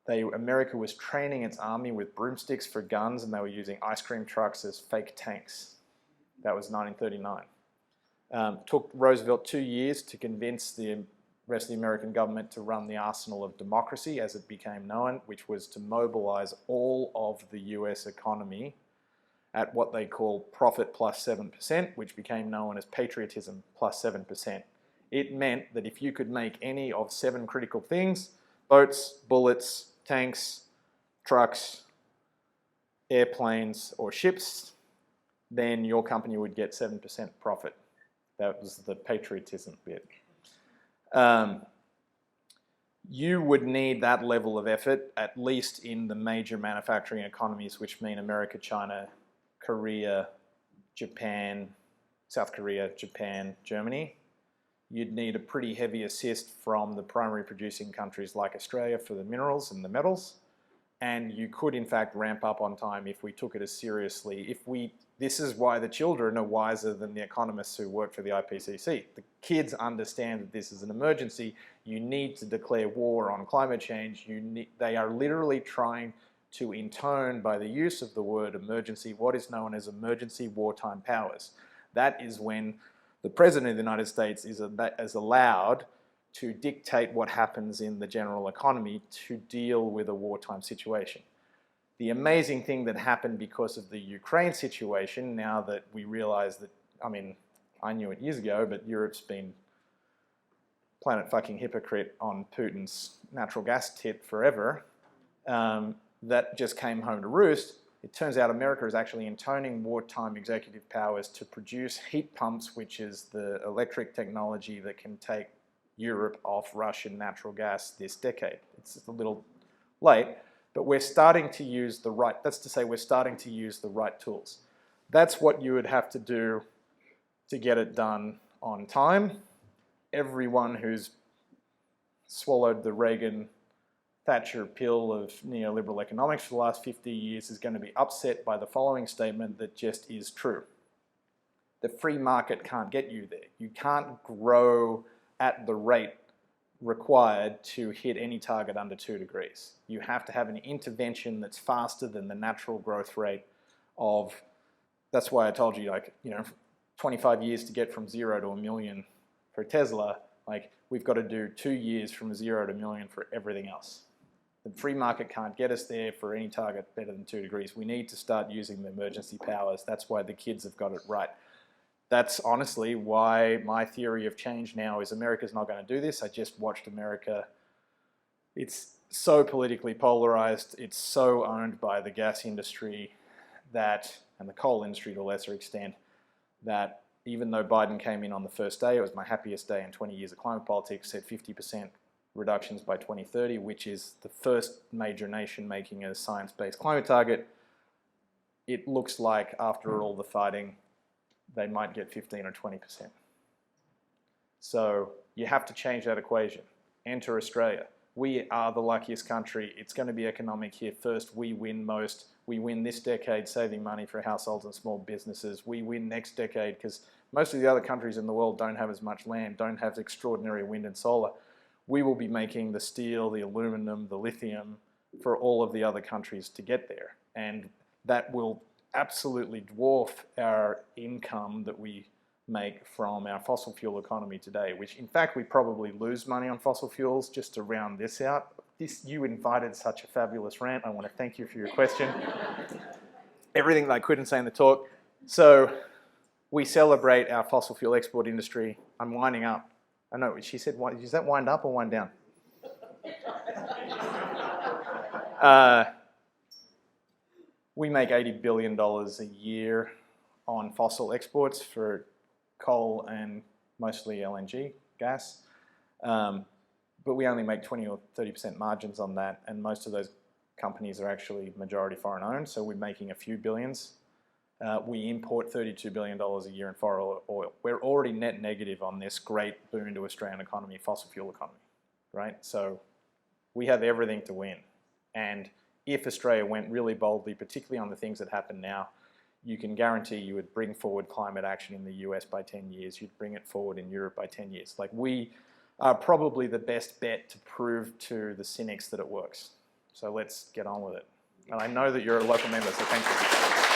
America was training its army with broomsticks for guns, and they were using ice cream trucks as fake tanks. That was 1939. Took Roosevelt 2 years to convince the rest of the American government to run the arsenal of democracy, as it became known, which was to mobilize all of the US economy at what they call profit plus 7%, which became known as patriotism plus 7%. It meant that if you could make any of 7 critical things, boats, bullets, tanks, trucks, airplanes, or ships, then your company would get 7% profit. That was the patriotism bit. You would need that level of effort, at least in the major manufacturing economies, which mean America, China, Korea, Japan, South Korea, Japan, Germany. You'd need a pretty heavy assist from the primary producing countries like Australia for the minerals and the metals. And you could, in fact, ramp up on time if we took it as seriously. This is why the children are wiser than the economists who work for the IPCC. The kids understand that this is an emergency. You need to declare war on climate change. They are literally trying to intone, by the use of the word emergency, what is known as emergency wartime powers. That is when the President of the United States is allowed to dictate what happens in the general economy to deal with a wartime situation. The amazing thing that happened because of the Ukraine situation, now that we realize that, I knew it years ago, but Europe's been planet fucking hypocrite on Putin's natural gas tit forever, that just came home to roost. It turns out America is actually intoning wartime executive powers to produce heat pumps, which is the electric technology that can take Europe off Russian natural gas this decade. It's a little late, but we're starting to use we're starting to use the right tools. That's what you would have to do to get it done on time. Everyone who's swallowed the Reagan-Thatcher pill of neoliberal economics for the last 50 years is going to be upset by the following statement that just is true. The free market can't get you there. You can't grow at the rate required to hit any target under 2 degrees. You have to have an intervention that's faster than the natural growth rate of, that's why I told you, 25 years to get from 0 to 1 million for Tesla, we've got to do 2 years from 0 to 1 million for everything else. The free market can't get us there for any target better than 2 degrees. We need to start using the emergency powers. That's why the kids have got it right. That's honestly why my theory of change now is America's not going to do this. I just watched America it's so politically polarized, it's so owned by the gas industry that, and the coal industry to a lesser extent, that even though Biden came in on the first day, it was my happiest day in 20 years of climate politics, said 50% reductions by 2030, which is the first major nation making a science-based climate target. It looks like after all the fighting, they might get 15 or 20%. So you have to change that equation. Enter Australia. We are the luckiest country. It's going to be economic here first. We win most. We win this decade saving money for households and small businesses. We win next decade because most of the other countries in the world don't have as much land, don't have extraordinary wind and solar. We will be making the steel, the aluminum, the lithium for all of the other countries to get there. And that will absolutely dwarf our income that we make from our fossil fuel economy today, which in fact we probably lose money on fossil fuels. Just to round this out, you invited such a fabulous rant. I want to thank you for your question. Everything that I couldn't say in the talk. So we celebrate our fossil fuel export industry. I'm winding up. I know, she said, is that wind up or wind down? We make $80 billion a year on fossil exports for coal and mostly LNG gas. But we only make 20 or 30% margins on that, and most of those companies are actually majority foreign owned, so we're making a few billions. We import $32 billion a year in foreign oil. We're already net negative on this great boon to Australian economy, fossil fuel economy, right? So we have everything to win. And if Australia went really boldly, particularly on the things that happen now, you can guarantee you would bring forward climate action in the US by 10 years. You'd bring it forward in Europe by 10 years. Like, we are probably the best bet to prove to the cynics that it works. So let's get on with it. And I know that you're a local member, so thank you.